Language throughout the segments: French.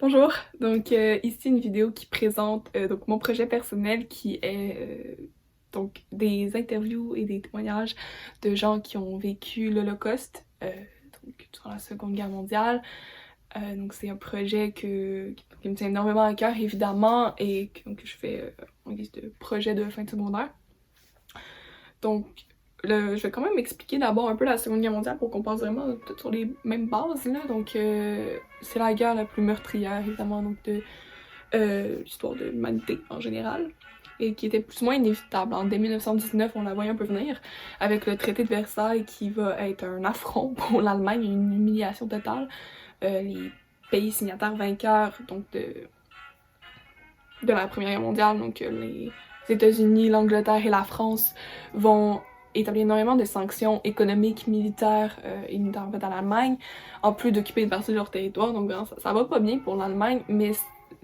Bonjour, donc ici une vidéo qui présente donc mon projet personnel qui est donc des interviews et des témoignages de gens qui ont vécu l'Holocauste donc durant la Seconde Guerre mondiale. Donc c'est un projet qui me tient énormément à cœur évidemment et que je fais en guise de projet de fin de secondaire. Donc je vais quand même expliquer d'abord un peu la Seconde Guerre mondiale pour qu'on passe vraiment tout sur les mêmes bases là. Donc c'est la guerre la plus meurtrière évidemment donc de l'histoire de l'humanité en général, et qui était plus ou moins inévitable. Dès 1919, on la voyait un peu venir, avec le traité de Versailles qui va être un affront pour l'Allemagne, une humiliation totale. Les pays signataires vainqueurs donc de la Première Guerre mondiale, donc les États-Unis, l'Angleterre et la France, vont établir énormément de sanctions économiques, militaires et militaires en fait à l'Allemagne, en plus d'occuper une partie de leur territoire. Donc vraiment, ça va pas bien pour l'Allemagne, mais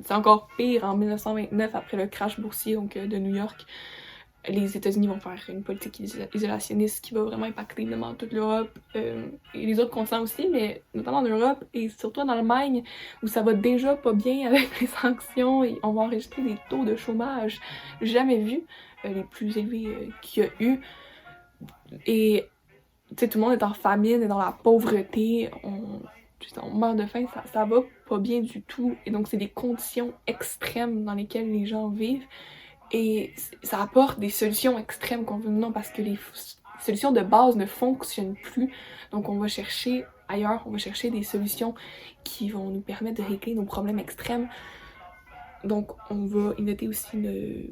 c'est encore pire en 1929 après le crash boursier donc, de New York. Les États-Unis vont faire une politique isolationniste qui va vraiment impacter évidemment toute l'Europe et les autres continents aussi, mais notamment en Europe et surtout en Allemagne où ça va déjà pas bien avec les sanctions et on va enregistrer des taux de chômage jamais vus, les plus élevés qu'il y a eu. Et tu sais, tout le monde est en famine et dans la pauvreté, on meurt de faim, ça va pas bien du tout. Et donc c'est des conditions extrêmes dans lesquelles les gens vivent. Et ça apporte des solutions extrêmes qu'on veut non parce que les solutions de base ne fonctionnent plus. Donc on va chercher ailleurs, on va chercher des solutions qui vont nous permettre de régler nos problèmes extrêmes. Donc on va éviter aussi de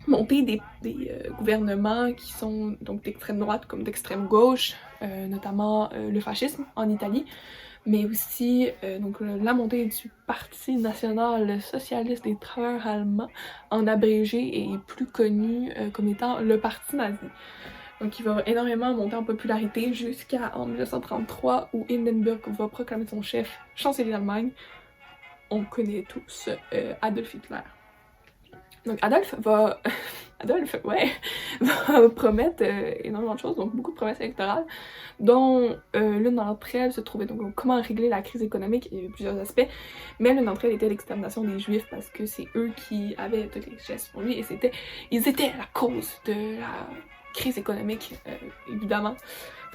monter des gouvernements qui sont donc d'extrême droite comme d'extrême gauche, notamment le fascisme en Italie, mais aussi donc la montée du Parti national socialiste des travailleurs allemands, en abrégé et plus connu comme étant le Parti nazi. Donc il va énormément monter en popularité jusqu'à en 1933 où Hindenburg va proclamer son chef chancelier d'Allemagne. On connaît tous Adolf Hitler. Donc Adolphe, ouais, va promettre énormément de choses, donc beaucoup de promesses électorales, dont l'une d'entre elles se trouvait donc comment régler la crise économique. Il y avait plusieurs aspects, mais l'une d'entre elles était l'extermination des Juifs parce que c'est eux qui avaient toutes les richesses pour lui et ils étaient la cause de la crise économique, évidemment.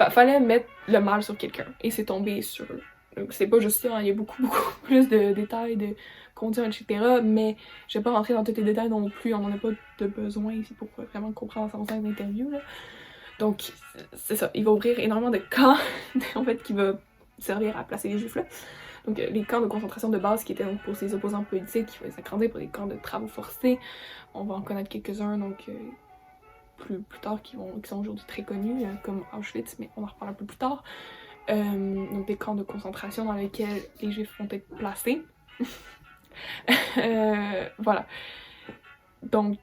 Fallait mettre le mal sur quelqu'un et c'est tombé sur eux. Donc c'est pas juste ça, hein, il y a beaucoup plus de détails, de conditions, etc. Mais je vais pas rentrer dans tous les détails non plus, on en a pas de besoin ici pour vraiment comprendre ça au sein d'interview. Donc c'est ça, il va ouvrir énormément de camps en fait qui va servir à placer les juifs là. Donc les camps de concentration de base qui étaient donc pour ses opposants politiques, qui faisaient s'agrandir pour des camps de travaux forcés. On va en connaître quelques-uns donc plus tard qui sont aujourd'hui très connus, comme Auschwitz, mais on en reparle un peu plus tard. Donc des camps de concentration dans lesquels les juifs vont être placés. Voilà. Donc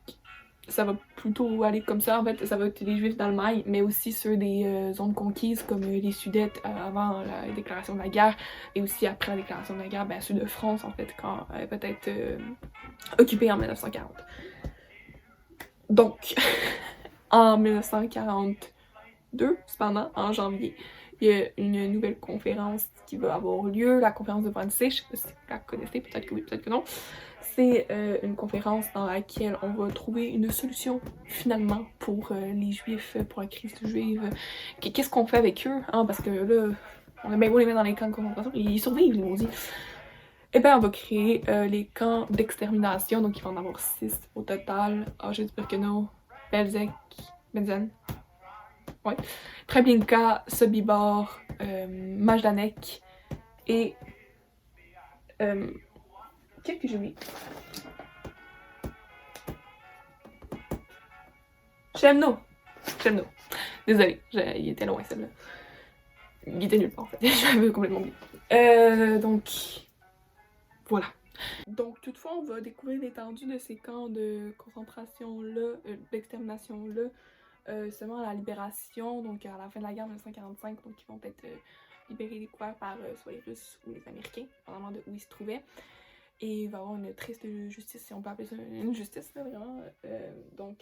ça va plutôt aller comme ça, en fait, ça va être les juifs d'Allemagne, mais aussi ceux des zones conquises comme les Sudètes avant la déclaration de la guerre, et aussi après la déclaration de la guerre, ceux de France, en fait, quand elle va être occupée en 1940. Donc, en 1942, cependant, en janvier, il y a une nouvelle conférence qui va avoir lieu, la conférence de Wannsee, je sais pas si vous la connaissez, peut-être que oui, peut-être que non. C'est une conférence dans laquelle on va trouver une solution finalement pour les Juifs, pour la crise juive. Qu'est-ce qu'on fait avec eux? Hein? Parce que là, on a bien beau les mettre dans les camps de concentration, ils survivent, les maudits. Et bien, on va créer les camps d'extermination, donc il va en avoir 6 au total. Auschwitz-Birkenau, Belzec, Benzen, ouais. Treblinka, Sobibor, Majdanek et... qu'est-ce que j'ai oublié? Chemno. Désolée, il était loin celle-là. Il était nulle part en fait, j'avais complètement oublié. Donc, voilà. Donc, toutefois, on va découvrir l'étendue de ces camps de concentration-là, d'extermination-là, seulement à la libération, donc à la fin de la guerre 1945, donc ils vont être libérés et découverts par soit les Russes ou les Américains, dépendamment de où ils se trouvaient. Et il va y avoir une triste justice, si on peut appeler ça une justice, là, vraiment. Donc,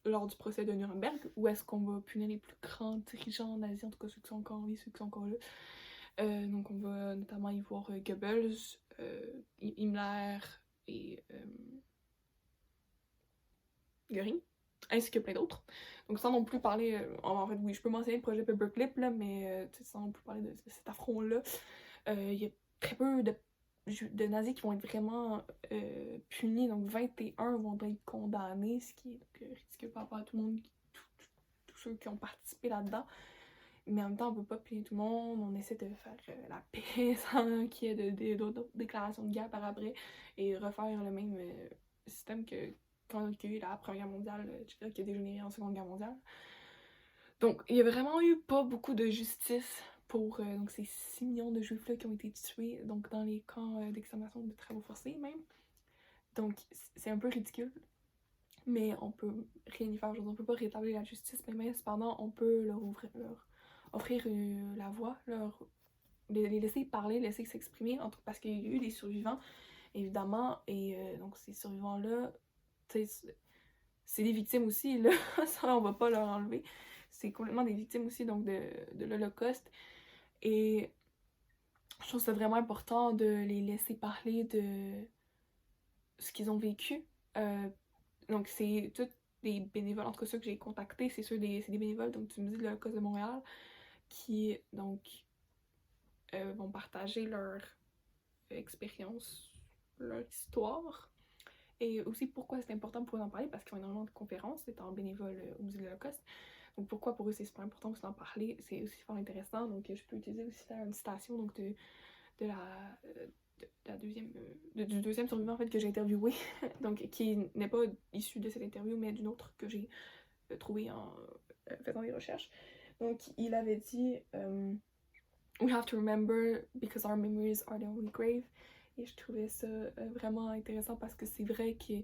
lors du procès de Nuremberg, où est-ce qu'on va punir les plus grands dirigeants nazis, en tout cas ceux qui sont encore en vie, ceux qui sont encore là. Donc on va notamment y voir Goebbels, Himmler et Göring, ainsi que plein d'autres. Donc sans non plus parler, en fait oui, je peux mentionner le projet Paperclip, là, mais sans non plus parler de cet affront-là, il y a très peu de nazis qui vont être vraiment punis, donc 21 vont être condamnés, ce qui est donc, ridicule par rapport à tout le monde, tous ceux qui ont participé là-dedans. Mais en même temps, on peut pas punir tout le monde, on essaie de faire la paix sans qu'il y ait d'autres déclarations de guerre par après, et refaire le même système que quand il y a eu la Première Guerre mondiale, qui a dégénéré en Seconde Guerre mondiale. Donc, il y a vraiment eu pas beaucoup de justice pour donc ces 6 millions de juifs-là qui ont été tués donc dans les camps d'extermination de travaux forcés même. Donc, c'est un peu ridicule, mais on peut rien y faire aujourd'hui. On peut pas rétablir la justice, mais cependant, on peut leur offrir la voix, les laisser parler, les laisser s'exprimer, parce qu'il y a eu des survivants, évidemment, et donc ces survivants-là, c'est des victimes aussi, là, ça on va pas leur enlever. C'est complètement des victimes aussi donc de l'Holocauste. Et je trouve ça vraiment important de les laisser parler de ce qu'ils ont vécu. Donc c'est tous des bénévoles, en tout cas ceux que j'ai contactés, c'est des bénévoles, donc tu me dis de l'Holocauste de Montréal, qui donc vont partager leur expérience, leur histoire. Et aussi pourquoi c'est important pour eux d'en parler, parce qu'ils ont énormément de conférences étant bénévole au musée de l'Holocauste. Donc pourquoi pour eux c'est super important aussi d'en parler, c'est aussi super intéressant. Donc je peux utiliser aussi une citation donc de la deuxième, du deuxième survivant en fait que j'ai interviewé, donc qui n'est pas issu de cette interview mais d'une autre que j'ai trouvée en faisant des recherches. Donc il avait dit We have to remember because our memories are the only grave. Et je trouvais ça vraiment intéressant parce que c'est vrai que,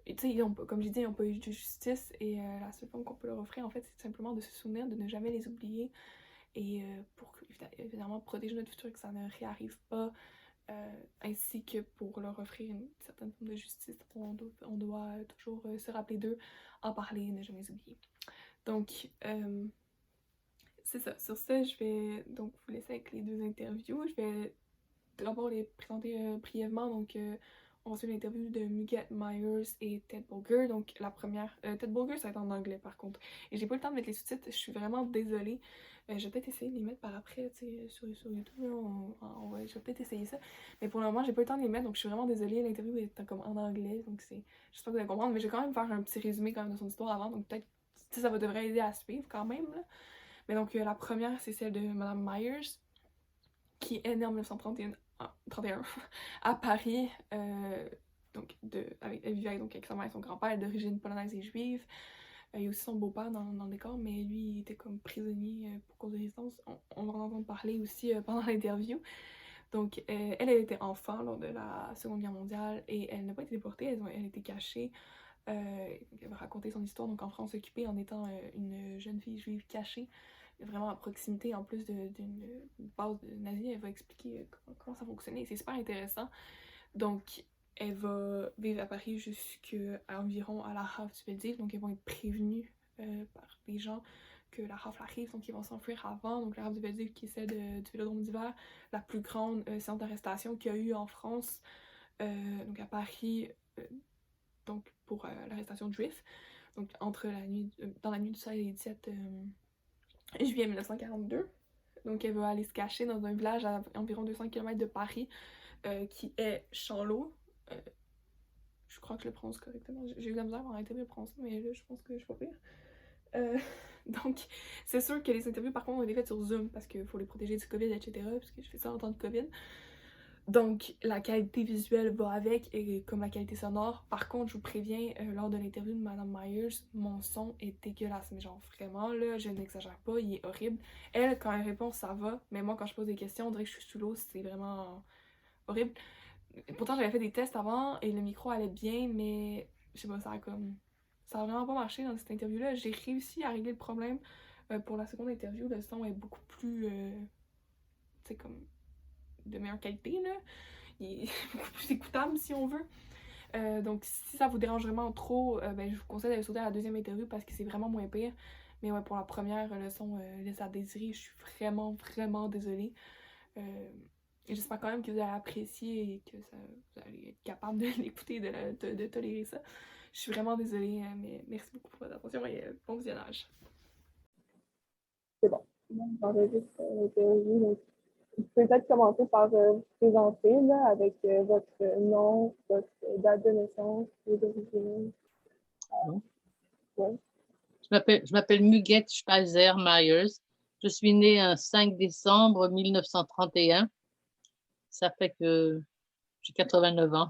tu sais, comme j'ai dit, ils n'ont pas eu de justice et la seule forme qu'on peut leur offrir, en fait, c'est simplement de se souvenir, de ne jamais les oublier et pour évidemment protéger notre futur, que ça ne réarrive pas, ainsi que pour leur offrir une certaine forme de justice. On doit toujours se rappeler d'eux, en parler, ne jamais les oublier. Donc, c'est ça. Sur ce, je vais donc vous laisser avec les deux interviews. Je vais d'abord les présenter brièvement. Donc, on va suivre l'interview de Muget Myers et Ted Bulger. Donc, la première. Ted Bulger, ça va être en anglais par contre. Et j'ai pas eu le temps de mettre les sous-titres. Je suis vraiment désolée. Je vais peut-être essayer de les mettre par après, tu sais, sur YouTube. Là, je vais peut-être essayer ça. Mais pour le moment, j'ai pas eu le temps de les mettre. Donc, je suis vraiment désolée. L'interview est comme en anglais. Donc, j'espère que vous allez comprendre. Mais je vais quand même faire un petit résumé quand même de son histoire avant. Donc, peut-être, ça devrait aider à suivre quand même. Là. Mais donc, la première, c'est celle de Madame Myers, qui est née en 1931 à Paris. Donc, elle vivait avec sa mère et son grand-père d'origine polonaise et juive. Il y a aussi son beau-père dans le décor, mais lui, il était comme prisonnier pour cause de résistance. On va en entendre parler aussi pendant l'interview. Donc, elle était enfant lors de la Seconde Guerre mondiale et elle n'a pas été déportée, elle a été cachée. Elle va raconter son histoire donc en France occupée en étant une jeune fille juive cachée, vraiment à proximité en plus d'une base nazie. Elle va expliquer comment ça fonctionnait. C'est super intéressant. Donc, elle va vivre à Paris jusqu'à environ à la rafle du Veldiv. Donc, ils vont être prévenus par des gens que la rafle arrive, donc ils vont s'enfuir avant. Donc, la rafle du Veldiv qui est celle du Vélodrome d'hiver, la plus grande séance d'arrestation qu'il y a eu en France, donc à Paris. Donc pour l'arrestation de juifs, donc dans la nuit du 16 et 17 juillet 1942. Donc elle va aller se cacher dans un village à environ 200 km de Paris qui est Chanlot. Je crois que je le prononce correctement. J'ai eu de la misère à interview le prononcer, mais là je pense que je suis pas pire. Donc c'est sûr que les interviews par contre ont été faites sur Zoom parce qu'il faut les protéger du COVID, etc. Parce que je fais ça en temps de COVID. Donc, la qualité visuelle va avec, et comme la qualité sonore. Par contre, je vous préviens, lors de l'interview de Madame Myers, mon son est dégueulasse. Mais genre, vraiment, là, je n'exagère pas, il est horrible. Elle, quand elle répond, ça va. Mais moi, quand je pose des questions, on dirait que je suis sous l'eau, c'est vraiment horrible. Pourtant, j'avais fait des tests avant, et le micro allait bien, mais je sais pas, ça a vraiment pas marché dans cette interview-là. J'ai réussi à régler le problème. Pour la seconde interview, le son est beaucoup plus... tu sais, comme de meilleure qualité, là. Il est beaucoup plus écoutable si on veut. Donc si ça vous dérange vraiment trop, ben, je vous conseille d'aller sauter à la deuxième interview parce que c'est vraiment moins pire. Mais ouais, pour la première, le son laisse à désirer. Je suis vraiment, vraiment désolée. Et j'espère quand même que vous allez apprécier et que vous allez être capable de l'écouter et de tolérer ça. Je suis vraiment désolée, mais merci beaucoup pour votre attention et bon visionnage. C'est bon. Donc, j'enregistre l'interview. Donc, vous pouvez peut-être commencer par vous présenter là, avec votre nom, votre date de naissance, vos origines. Bon. Ouais. Je m'appelle Muguette Spalzer Myers. Je suis née un 5 décembre 1931. Ça fait que j'ai 89 ans.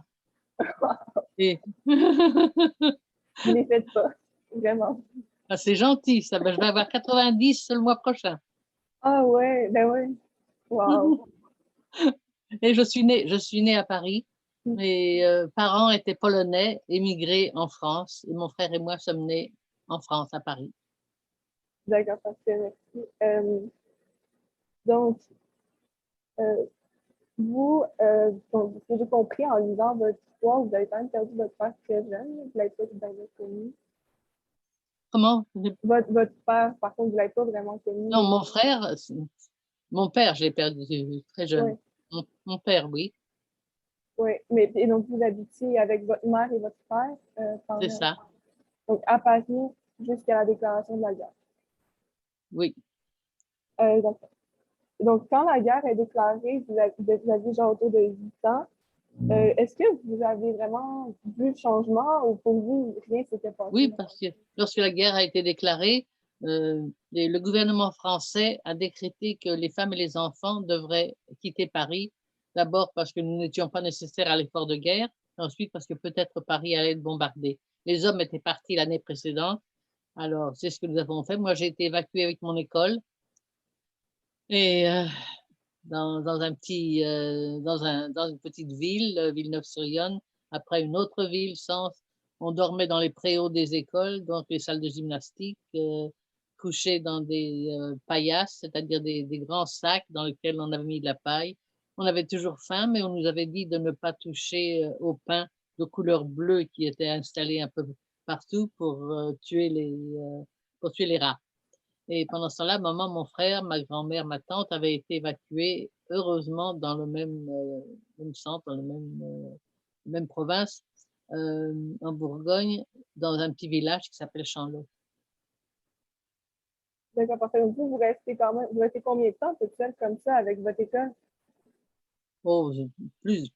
Et Vous les faites pas, vraiment. ah, c'est gentil, ça. Ben, je vais avoir 90 le mois prochain. Ah ouais, ben ouais. Wow. Et je suis née à Paris. Mes parents étaient polonais, émigrés en France. Et mon frère et moi sommes nés en France, à Paris. D'accord, parfait, merci. Donc, euh, vous, donc, ce que j'ai compris en lisant votre histoire, vous avez quand même perdu votre père très jeune. Vous l'avez pas bien connu. Comment? Votre père, par contre, vous l'avez pas vraiment connu. Non, mon frère, mon père, je l'ai perdu très jeune. Oui, Mon père, oui, oui. Mais et donc, vous habitiez avec votre mère et votre frère c'est pendant, ça. donc à Paris jusqu'à la déclaration de la guerre. Oui. D'accord. Donc, quand la guerre est déclarée, vous aviez genre autour de 8 ans. Est-ce que vous avez vraiment vu le changement ou pour vous, rien s'était passé? Oui, parce que lorsque la guerre a été déclarée, le gouvernement français a décrété que les femmes et les enfants devraient quitter Paris. D'abord parce que nous n'étions pas nécessaires à l'effort de guerre, et ensuite parce que peut-être Paris allait être bombardé. Les hommes étaient partis l'année précédente, alors c'est ce que nous avons fait. Moi, j'ai été évacuée avec mon école et dans un petit, dans une petite ville, Villeneuve-sur-Yonne, après une autre ville, Sens. On dormait dans les préaux des écoles, donc les salles de gymnastique, couchés dans des paillasses, c'est-à-dire des grands sacs dans lesquels on avait mis de la paille. On avait toujours faim, mais on nous avait dit de ne pas toucher au pain de couleur bleue qui était installé un peu partout pour tuer les rats. Et pendant ce temps-là, maman, mon frère, ma grand-mère, ma tante avaient été évacués, heureusement, dans le même centre, dans même province, en Bourgogne, dans un petit village qui s'appelle Chanlot. D'accord, parfait. Donc, vous restez quand même, vous restez combien de temps toute seule comme ça avec votre école? Oh,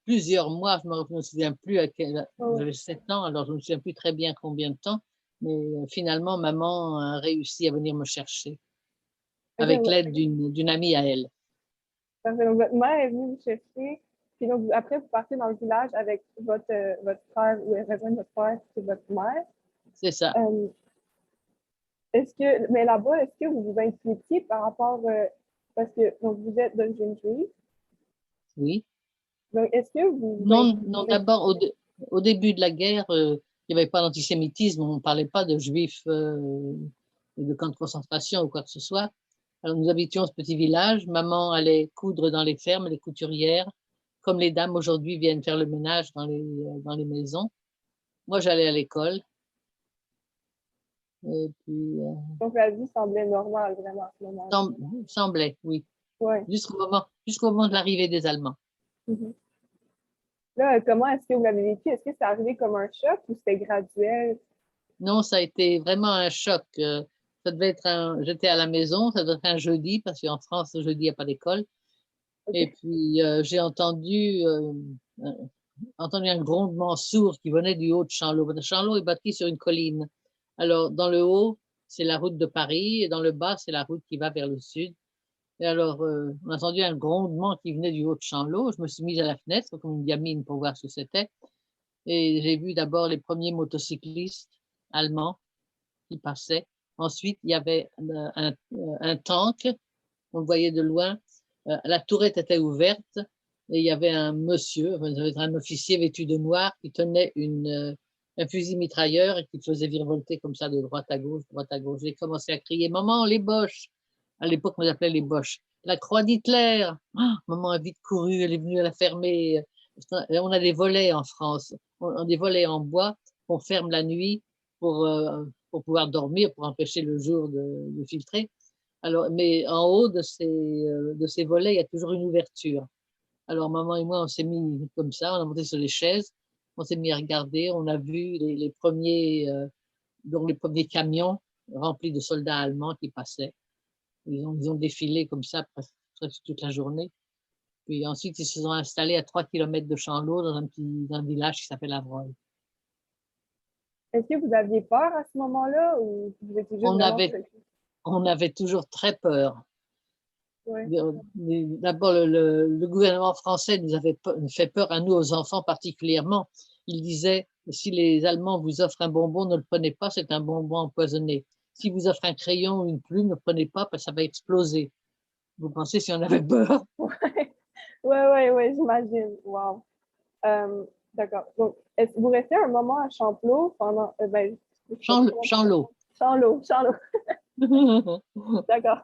plusieurs mois, je me souviens plus à quel, Oh, j'avais 7 ans, alors je ne me souviens plus très bien combien de temps, mais finalement, maman a réussi à venir me chercher ok, avec l'aide d'une amie à elle. parfait. Donc, votre mère est venue vous chercher. Puis donc, après, vous partez dans le village avec votre frère, ou rejoindre votre frère et votre mère. C'est ça. Euh, mais là-bas, est-ce que vous vous inquiétiez par rapport, parce que donc, vous êtes d'origine juive, Oui. donc est-ce que vous vous Non, non, inquiétiez? d'abord, au début de la guerre, il n'y avait pas d'antisémitisme, on ne parlait pas de juifs et de camps de concentration ou quoi que ce soit. Alors, nous habitions ce petit village, maman allait coudre dans les fermes, les couturières, comme les dames aujourd'hui viennent faire le ménage dans les maisons. Moi, j'allais à l'école. Et puis, Donc, la vie semblait normale, vraiment, à ce moment-là. semblait, oui, Ouais. jusqu'au moment de l'arrivée des Allemands. Mhm. Là, comment est-ce que vous l'avez vécu? Est-ce que c'est arrivé comme un choc ou c'était graduel? Non, ça a été vraiment un choc. Ça devait être j'étais à la maison, ça devait être un jeudi, parce qu'en France, le jeudi, il n'y a pas d'école. Et OK. puis, j'ai entendu un grondement sourd qui venait du haut de Chanlot. Chanlot est bâti sur une colline. Alors, dans le haut, c'est la route de Paris, et dans le bas, c'est la route qui va vers le sud. Et alors, on a entendu un grondement qui venait du haut de Chanlot. Je me suis mise à la fenêtre, comme une gamine, pour voir ce que c'était. Et j'ai vu d'abord les premiers motocyclistes allemands qui passaient. Ensuite, il y avait un tank, on le voyait de loin. La tourette était ouverte et il y avait un monsieur, un officier vêtu de noir qui tenait un fusil mitrailleur et qui faisait virevolter comme ça de droite à gauche, droite à gauche. J'ai commencé à crier: Maman, les Boches! À l'époque, on les appelait les Boches. La croix d'Hitler! Oh, maman a vite couru, elle est venue à la fermer. On a des volets en France, on a des volets en bois qu'on ferme la nuit pour pouvoir dormir, pour empêcher le jour de filtrer. Alors, mais en haut de ces volets, il y a toujours une ouverture. Alors, maman et moi, on s'est mis comme ça, on a monté sur les chaises, on s'est mis à regarder, on a vu les premiers, donc les premiers camions remplis de soldats allemands qui passaient. Ils ont défilé comme ça presque toute la journée. Puis ensuite, ils se sont installés à 3 kilomètres de Champlot, dans un village qui s'appelle Avrolles. Est-ce que vous aviez peur à ce moment-là ou vous étiez juste On vraiment avait, choqués? on avait toujours très peur. Ouais. D'abord, le gouvernement français nous avait fait peur à nous, aux enfants particulièrement. Il disait, si les Allemands vous offrent un bonbon, ne le prenez pas, c'est un bonbon empoisonné. Si vous offrent un crayon ou une plume, ne le prenez pas, parce que ça va exploser. Vous pensez si on avait peur? Ouais, j'imagine. Wow. D'accord. Donc, vous restez un moment à Champlot pendant, Champlot. Champlot. D'accord.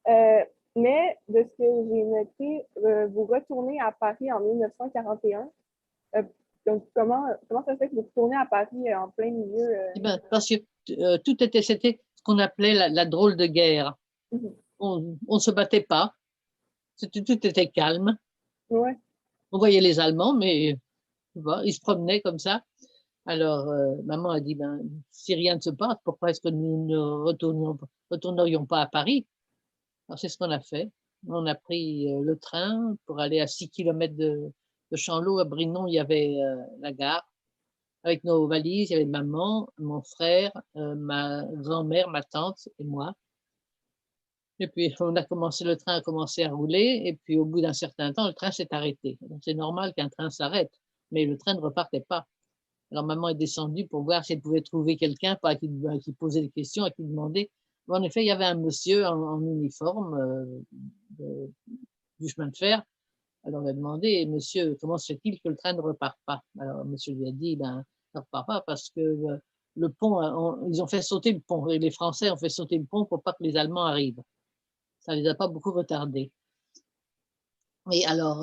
Euh, mais de ce que j'ai noté, vous retournez à Paris en 1941. Euh, donc, comment ça se fait que vous retournez à Paris en plein milieu? Eh ben, parce que c'était ce qu'on appelait la drôle de guerre. Mhm. On ne se battait pas, tout était calme. Ouais, On voyait les Allemands, mais tu vois, ils se promenaient comme ça. Alors, maman a dit, ben, si rien ne se passe, pourquoi est-ce que nous ne retournerions pas à Paris? Alors, c'est ce qu'on a fait. On a pris le train pour aller à 6 kilomètres de Champlot. À Brinon, il y avait la gare. Avec nos valises, il y avait maman, mon frère, ma grand-mère, ma tante et moi. Et puis, le train a commencé à rouler. Et puis, au bout d'un certain temps, le train s'est arrêté. Donc, c'est normal qu'un train s'arrête, mais le train ne repartait pas. Alors, maman est descendue pour voir si elle pouvait trouver quelqu'un qui posait des questions, à qui demander. En effet, il y avait un monsieur en uniforme de- du chemin de fer. Alors, elle a demandé, monsieur, comment se fait-il que le train ne repart pas? Alors, monsieur lui a dit, ben, ça ne repart pas parce que le pont, ils ont fait sauter le pont. Et les Français ont fait sauter le pont pour pas que les Allemands arrivent. Ça les a pas beaucoup retardés. Et alors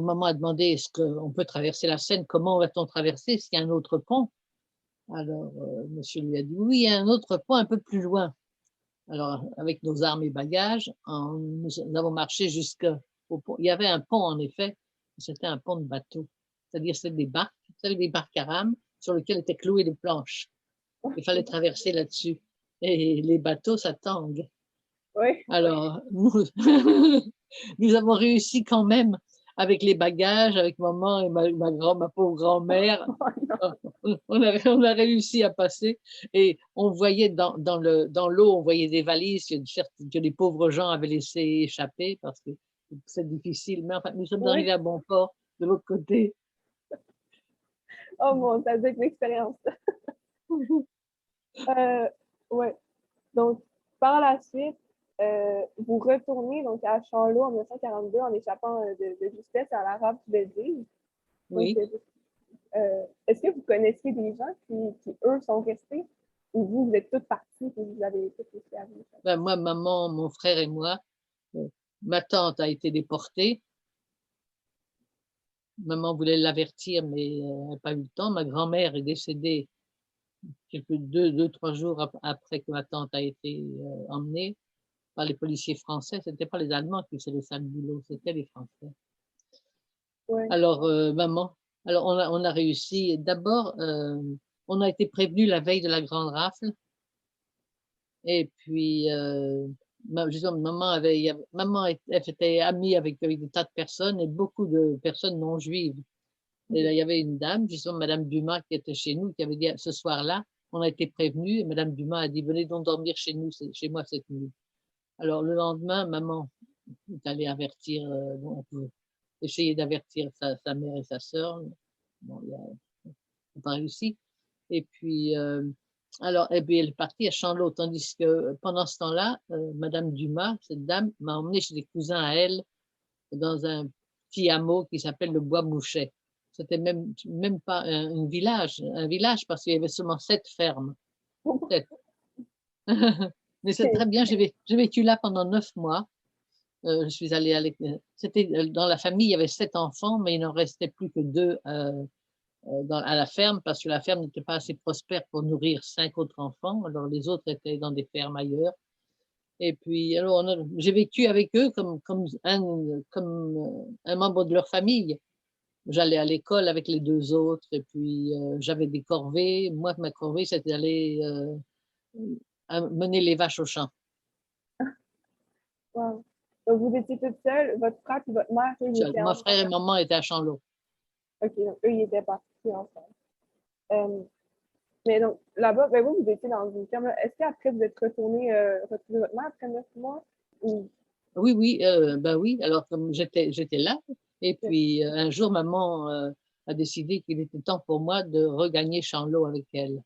maman a demandé, est-ce qu'on peut traverser la Seine? Comment va-t-on traverser? Est-ce qu'il y a un autre pont? Alors, monsieur lui a dit, oui, il y a un autre pont un peu plus loin. Alors, avec nos armes et bagages, nous avons marché jusqu'au pont. Il y avait un pont, en effet, c'était un pont de bateau. C'est-à-dire, c'était des barques, vous savez, des barques à rames sur lesquelles étaient clouées des planches. Il fallait traverser là-dessus. Et les bateaux, ça tangue. ouais. Alors, nous, nous avons réussi quand même avec les bagages, avec maman et ma pauvre grand-mère. On a réussi à passer et on voyait dans l'eau, on voyait des valises que les pauvres gens avaient laissé échapper parce que c'est difficile. Mais enfin, nous sommes Ouais. arrivés à bon port de l'autre côté. Oh mon, ça doit être l'expérience. Euh, ouais. Donc, par la suite, vous retournez donc à Charlot en 1942 en échappant de justesse à la rafle du Belgique. Donc, Oui. est-ce que vous connaissiez des gens qui, eux, sont restés ou vous êtes toutes parties et vous avez toutes réussi à vous? Ben, moi, maman, mon frère et moi, euh, ma tante a été déportée. Maman voulait l'avertir, mais elle n'a pas eu le temps. Ma grand-mère est décédée deux, 3 jours après que ma tante a été emmenée par les policiers français. Ce n'était pas les Allemands qui faisaient le sale boulot, c'était les Français. Ouais. Alors, maman, alors on a réussi. D'abord, on a été prévenus la veille de la grande rafle. Et puis, justement, maman elle était amie avec des tas de personnes et beaucoup de personnes non juives. Et là, il y avait une dame, justement, Madame Dumas, qui était chez nous, qui avait dit ce soir-là, on a été prévenus, et Madame Dumas a dit venez donc dormir chez nous, chez moi cette nuit. Alors le lendemain, maman est allée avertir, essayer d'avertir sa mère et sa sœur. Bon, il n'a pas réussi. Et puis, et puis elle est partie à Champlot, tandis que pendant ce temps-là, Madame Dumas, cette dame, m'a emmenée chez des cousins à elle, dans un petit hameau qui s'appelle le Bois Mouchet. C'était même pas un village parce qu'il y avait seulement 7 fermes. 7. Mais c'est très bien, j'ai vécu là pendant 9 mois. Je suis allée à l'école. C'était dans la famille, il y avait 7 enfants, mais il n'en restait plus que 2 à la ferme parce que la ferme n'était pas assez prospère pour nourrir 5 autres enfants. Alors les autres étaient dans des fermes ailleurs. Et puis, alors, j'ai vécu avec eux comme un membre de leur famille. J'allais à l'école avec les deux autres et puis j'avais des corvées. Moi, ma corvée, c'était d'aller mener les vaches au champ. Wow. Donc, vous étiez toute seule, votre frère et votre mère, eux, ils étaient Mon frère et ensemble. maman étaient à Chanlot. OK, donc eux, ils étaient partis ensemble. Mais donc, là-bas, ben vous étiez dans une ferme. Est-ce qu'après, vous êtes retourné retrouver votre mère après 9 mois? Ou... Oui, oui, ben oui. Alors, comme j'étais là, et puis un jour, maman a décidé qu'il était temps pour moi de regagner Chanlot avec elle.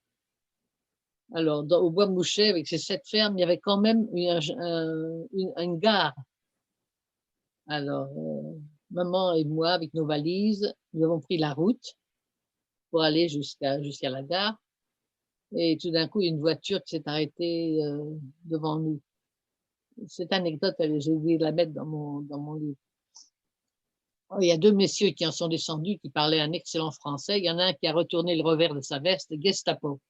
Alors, au Bois Mouchet, avec ces 7 fermes, il y avait quand même une gare. Alors, maman et moi, avec nos valises, nous avons pris la route pour aller jusqu'à la gare. Et tout d'un coup, il y a une voiture qui s'est arrêtée devant nous. Cette anecdote, j'ai oublié de la mettre dans mon livre. Il y a 2 messieurs qui en sont descendus, qui parlaient un excellent français. Il y en a un qui a retourné le revers de sa veste, Gestapo.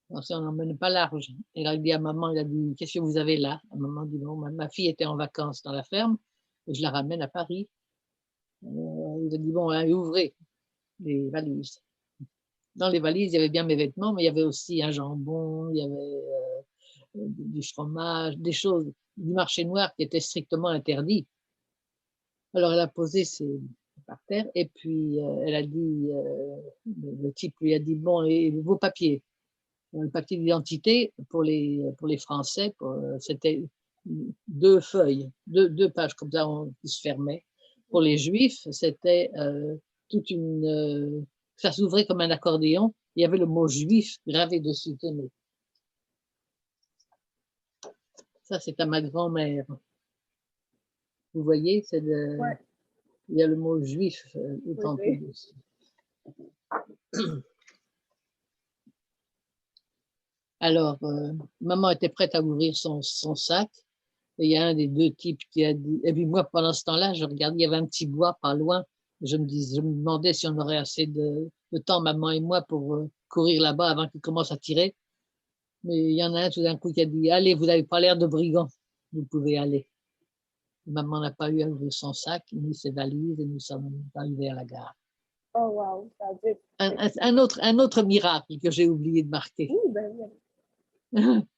Alors, ça, on n'emmène pas large. Et là, il dit à maman, il a dit, qu'est-ce que vous avez là? Maman dit, bon, ma fille était en vacances dans la ferme, et je la ramène à Paris. Il a dit, bon, allez, ouvrez les valises. Dans les valises, il y avait bien mes vêtements, mais il y avait aussi un jambon, il y avait du fromage, des choses du marché noir qui étaient strictement interdits. Alors, elle a posé par terre et puis elle a dit, le type lui a dit, bon, et vos papiers? Le papier d'identité pour les Français, c'était 2 feuilles, 2 pages comme ça qui se fermaient. Pour les Juifs, c'était toute une... ça s'ouvrait comme un accordéon. Il y avait le mot juif gravé dessus. Tenez. Ça, c'est à ma grand-mère. Vous voyez, Ouais. il y a le mot juif étampé dessus. Alors, maman était prête à ouvrir son sac. Et il y a un des 2 types qui a dit, et puis moi, pendant ce temps-là, je regardais, il y avait un petit bois pas loin. Je me demandais si on aurait assez de temps, maman et moi, pour courir là-bas avant qu'il commence à tirer. Mais il y en a un tout d'un coup qui a dit, allez, vous n'avez pas l'air de brigand, vous pouvez aller. Maman n'a pas eu à ouvrir son sac, ni ses valises, et nous sommes arrivés à la gare. Oh, wow, ça a dû être... Un autre miracle que j'ai oublié de marquer. Oui, ben oui.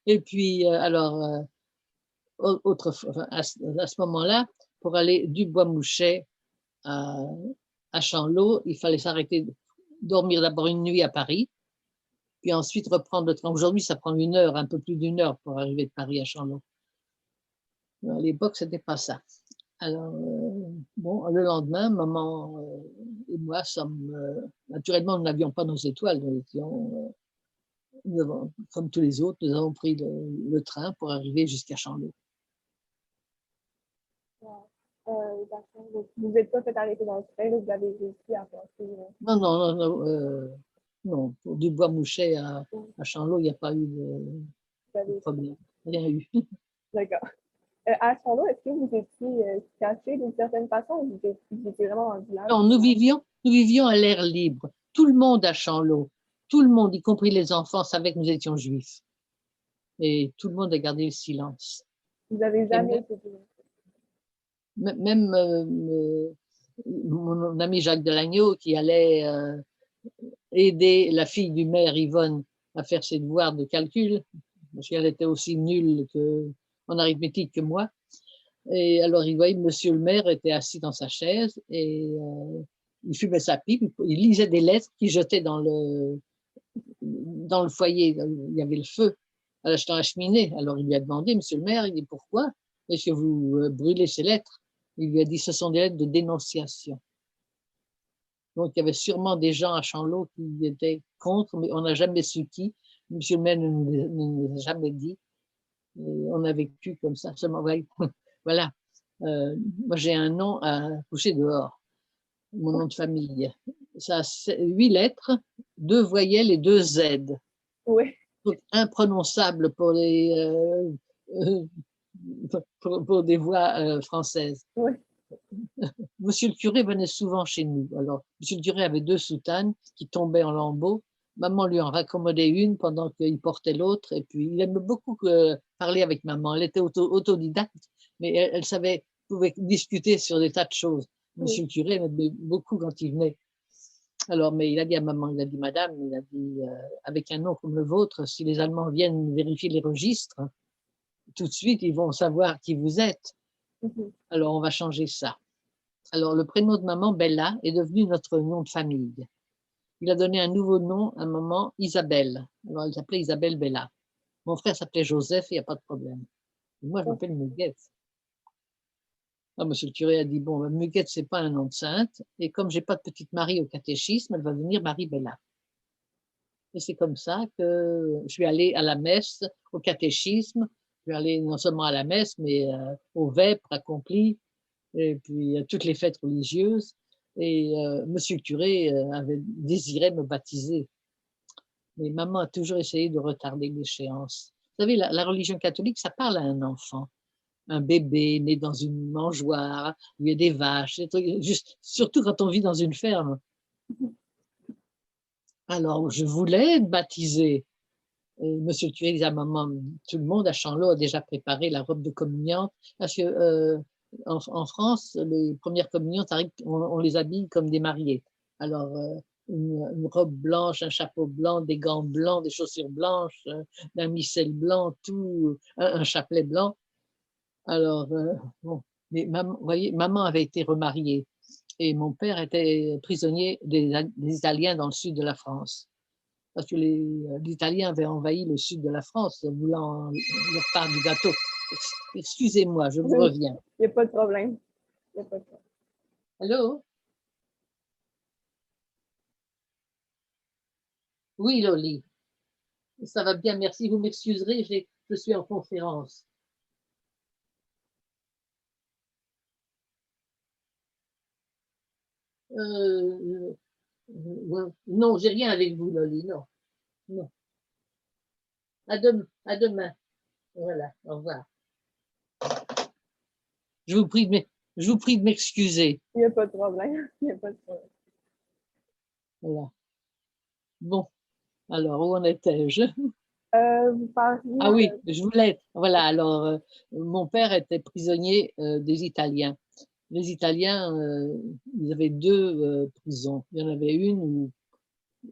Et puis, alors, à ce moment-là, pour aller du Bois Mouchet à Chanlot, il fallait s'arrêter, dormir d'abord une nuit à Paris, puis ensuite reprendre le train. Aujourd'hui, ça prend 1 heure, un peu plus d'1 heure pour arriver de Paris à Chanlot. À l'époque, c'était pas ça. Alors, bon, le lendemain, maman et moi naturellement, nous n'avions pas nos étoiles, comme tous les autres, nous avons pris le train pour arriver jusqu'à Chanlot. Wow. D'accord. Donc, vous n'êtes pas fait arrêter dans le train, vous avez réussi à passer. Non, pour du Bois Mouchet à Chanlot, il n'y a pas eu de problème. Rien eu. D'accord. À Chanlot, est-ce que vous étiez caché d'une certaine façon ou vous étiez vraiment en village? Non, nous vivions à l'air libre. Tout le monde à Chanlot, tout le monde, y compris les enfants, savait que nous étions juifs. Et tout le monde a gardé le silence. Vous n'avez jamais été... Même mon ami Jacques Delagneau, qui allait aider la fille du maire, Yvonne, à faire ses devoirs de calcul, parce qu'elle était aussi nulle en arithmétique que moi. Et alors, il voyait monsieur le maire était assis dans sa chaise et il fumait sa pipe, il lisait des lettres qu'il jetait dans le foyer. Il y avait le feu dans la cheminée. Alors, il lui a demandé, monsieur le maire, il dit, pourquoi est-ce que vous brûlez ces lettres? Il lui a dit, ce sont des lettres de dénonciation. Donc, il y avait sûrement des gens à Chanlot qui étaient contre, mais on n'a jamais su qui. Monsieur le maire ne nous a jamais dit. Et on a vécu comme ça. Seulement, voilà. Moi, j'ai un nom à coucher dehors. Mon nom de famille. Ça a 8 lettres, 2 voyelles et 2 Z. Oui. Donc, imprononçable pour pour des voix françaises. Oui. Monsieur le curé venait souvent chez nous. Alors, monsieur le curé avait 2 soutanes qui tombaient en lambeaux maman lui en raccommodait une pendant qu'il portait l'autre. Et puis, il aimait beaucoup parler avec maman. Elle était autodidacte, mais elle savait, pouvait discuter sur des tas de choses. Oui. Monsieur le curé aimait beaucoup quand il venait. Alors, mais il a dit à maman, il a dit madame, il a dit avec un nom comme le vôtre, si les Allemands viennent vérifier les registres, tout de suite, ils vont savoir qui vous êtes. Mhm. Alors, on va changer ça. Alors, le prénom de maman, Bella, est devenu notre nom de famille. Il a donné un nouveau nom à maman, Isabelle. Alors, elle s'appelait Isabelle Bella. Mon frère s'appelait Joseph, il n'y a pas de problème. Et moi, je Ok. m'appelle Muguette. Ah, monsieur le curé a dit, bon, Muguette, c'est pas un nom de sainte. Et comme j'ai pas de petite Marie au catéchisme, elle va devenir Marie Bella. Et c'est comme ça que je suis allée à la messe, au catéchisme. Je suis allée non seulement à la messe, mais au vêpres accompli, et puis à toutes les fêtes religieuses. Et monsieur le curé avait désiré me baptiser. Mais maman a toujours essayé de retarder l'échéance. Vous savez, la religion catholique, ça parle à un enfant, un bébé né dans une mangeoire, où il y a des vaches, des trucs, juste, surtout quand on vit dans une ferme. Alors, je voulais être baptisée. Et monsieur le curé disait à maman, tout le monde à Chanlot a déjà préparé la robe de communiante, parce que en France, les premières communiantes arrivent, on les habille comme des mariés. Alors, une robe blanche, un chapeau blanc, des gants blancs, des chaussures blanches, un missel blanc, tout, un chapelet blanc. Alors, bon, mais maman, vous voyez, maman avait été remariée et mon père était prisonnier des Italiens dans le sud de la France. Parce que les Italiens avaient envahi le sud de la France, voulant leur part du gâteau. Excusez-moi, je vous Oui, reviens. il n'y a pas de problème. Il y a pas de problème. Allô? Oui, Loli, ça va bien, merci. Vous m'excuserez, je suis en conférence. Non, j'ai rien avec vous, Loli, non. Non. À demain. Voilà, au revoir. Je vous prie je vous prie de m'excuser. Il n'y a pas de problème. Il n'y a pas de problème. Voilà. Bon, alors, où en étais-je? Vous parliez Ah oui, je voulais. Voilà, alors, mon père était prisonnier des Italiens. Les Italiens, ils avaient deux prisons. Il y en avait une où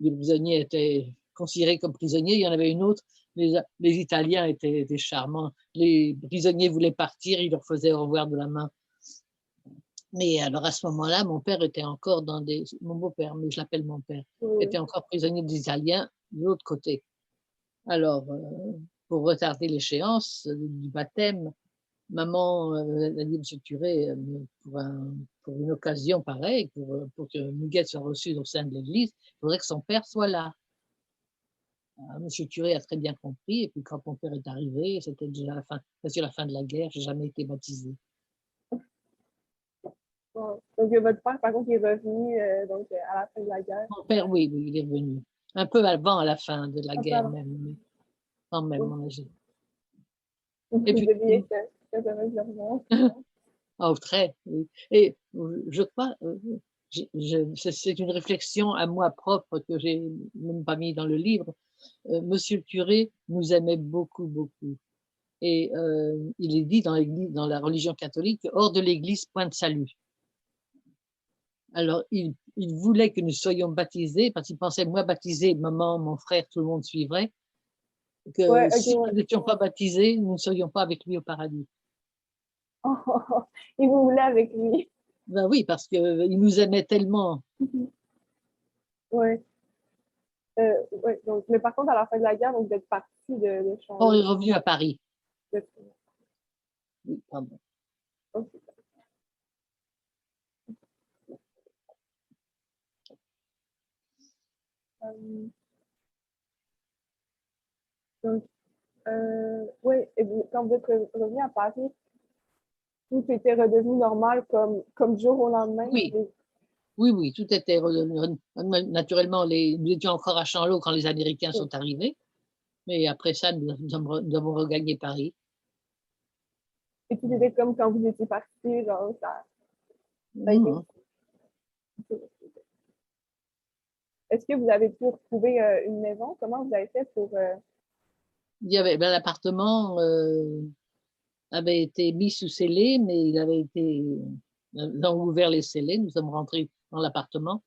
les prisonniers étaient considérés comme prisonniers, il y en avait une autre. Les Italiens étaient charmants. Les prisonniers voulaient partir, ils leur faisaient au revoir de la main. Mais alors à ce moment-là, mon père était encore dans des. Mon beau-père, mais je l'appelle mon père, oui. était encore prisonnier des Italiens de l'autre côté. Alors, pour retarder l'échéance du baptême, maman a dit, monsieur le curé, pour une occasion pareille, pour que Muguette soit reçue au sein de l'église, il faudrait que son père soit là. Alors, monsieur le curé a très bien compris, et puis quand mon père est arrivé, c'était déjà la fin de la guerre, j'ai jamais été baptisée. Bon. Donc, votre père, par contre, il est revenu donc, à la fin de la guerre. Mon père, oui, il est revenu. Un peu avant, à la fin de la Un peu guerre avant. même, mais quand même, Oui. on a dit. Vous Et puis, deviez être très heureuse de le revoir. oh, très, oui. Et je crois, c'est une réflexion à moi propre que j'ai même pas mis dans le livre. Monsieur le curé nous aimait beaucoup, beaucoup. Et il est dit dans l'église, dans la religion catholique, hors de l'église, point de salut. Alors, il voulait que nous soyons baptisés parce qu'il pensait, moi baptisé, maman, mon frère, tout le monde suivrait. Ouais, Que ok, si ouais. nous n'étions pas baptisés, nous ne serions pas avec lui au paradis. Et vous voulez avec lui. Ben oui, parce qu'il nous aimait tellement. Ouais. Ouais. Donc, mais par contre, à la fin de la guerre, donc, vous êtes parti de On est Chanlot. revenu à Paris. De- Oui, pardon. Ok. Euh, donc, oui, et quand vous êtes revenu à Paris, tout était redevenu normal comme du jour au lendemain. Oui, oui, oui, tout était redevenu. Naturellement, nous étions encore à Chanlot quand les Américains sont arrivés, mais après ça, nous avons regagné Paris. Et tout était comme quand vous étiez parti, genre, ça a été. Mhm. Est-ce que vous avez pu retrouver une maison? Comment vous avez fait pour... Il y avait, l'appartement avait été mis sous scellé, mais il avait été, nous avons ouvert les scellés, nous sommes rentrés dans l'appartement.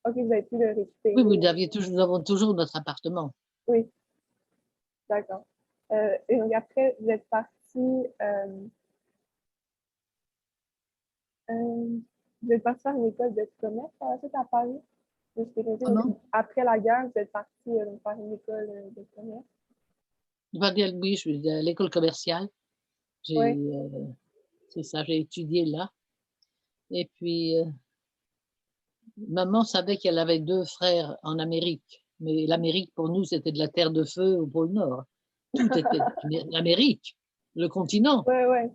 OK, vous avez pu le récupérer. Oui, nous avons toujours notre appartement. Oui, d'accord. Et donc après, vous êtes parti... vous êtes parti faire une école de commerce par la suite à Paris? Comment? Après la guerre, vous êtes parti faire une école de commerce? Oui, je suis à l'école commerciale. Oui. C'est ça, j'ai étudié là. Et puis, maman savait qu'elle avait 2 frères en Amérique. Mais l'Amérique, pour nous, c'était de la terre de feu au pôle Nord. Tout était l'Amérique, le continent. Oui, oui.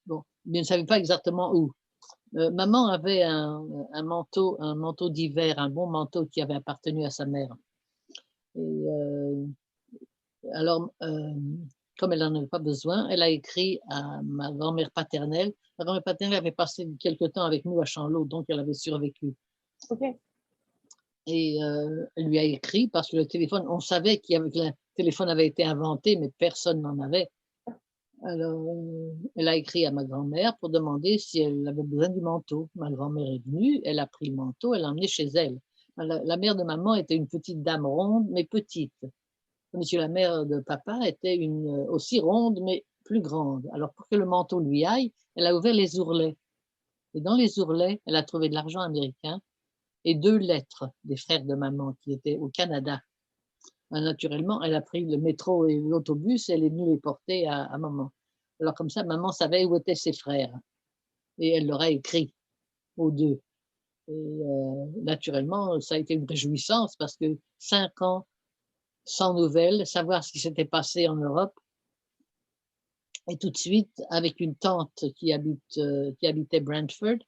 Bon, mais elle ne savait pas exactement où. Maman avait un manteau d'hiver, un bon manteau qui avait appartenu à sa mère. Et alors, comme elle n'en avait pas besoin, elle a écrit à ma grand-mère paternelle. Ma grand-mère paternelle avait passé quelque temps avec nous à Chanlot, donc elle avait survécu. OK. Et elle lui a écrit parce que le téléphone, on savait que le téléphone avait été inventé, mais personne n'en avait. Alors, elle a écrit à ma grand-mère pour demander si elle avait besoin du manteau. Ma grand-mère est venue, elle a pris le manteau, elle l'a emmené chez elle. La mère de maman était une petite dame ronde, mais petite. Tandis que la mère de papa était aussi ronde, mais plus grande. Alors, pour que le manteau lui aille, elle a ouvert les ourlets. Et dans les ourlets, elle a trouvé de l'argent américain et 2 lettres des frères de maman qui étaient au Canada. Naturellement, elle a pris le métro et l'autobus et elle est venue les porter à maman. Alors comme ça, maman savait où étaient ses frères et elle leur a écrit aux 2. Et naturellement, ça a été une réjouissance parce que 5 ans sans nouvelles, savoir ce qui s'était passé en Europe. Et tout de suite, avec une tante qui habitait Brantford,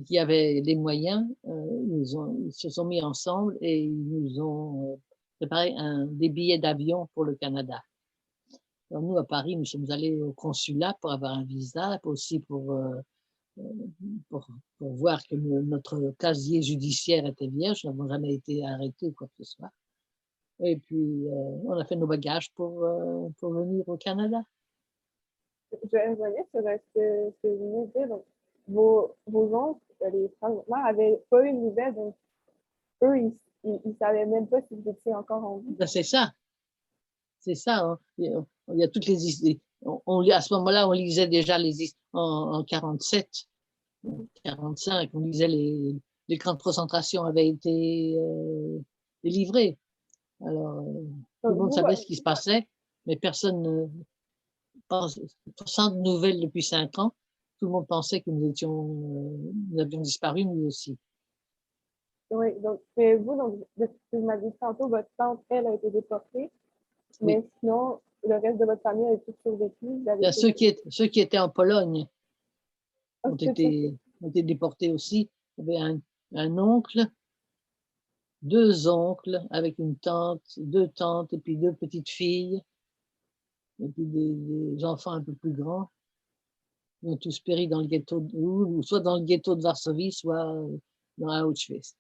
qui avait des moyens, ils se sont mis ensemble et ils nous ont préparé des billets d'avion pour le Canada. Alors nous, à Paris, nous sommes allés au consulat pour avoir un visa, aussi pour, pour voir que notre casier judiciaire était vierge. Nous n'avons jamais été arrêtés ou quoi que ce soit. Et puis, on a fait nos bagages pour venir au Canada. Je vais revenir sur ce que vous venez de dire. Donc, vos oncles, les frères de votre mère, n'avaient pas eu de nouvelles. Donc, eux, ils savaient même pas si vous étiez encore en vie. Ben, c'est ça. C'est ça. Hein. Il y a toutes les histoires. À ce moment-là, on lisait déjà en 47, 45, on lisait les camps de concentration avaient été délivrés. Alors, tout le Donc, monde savait ce qui se passait, mais personne ne pense, sans nouvelles depuis 5 ans, tout le monde pensait que nous avions disparu, nous aussi. oui, donc, mais vous, donc, de ce que vous m'avez dit tantôt, votre tante, elle, a été déportée. Oui. Mais sinon, le reste de votre famille a tous survécu. Vous avez été... Ceux qui étaient en Pologne Ah, ont c'est ça. été déportés aussi. Il y avait un oncle, 2 oncles avec une tante, 2 tantes et puis 2 petites filles et puis des enfants un peu plus grands. Ils ont tous péri dans le ghetto, ou soit dans le ghetto de Varsovie, soit dans Auschwitz.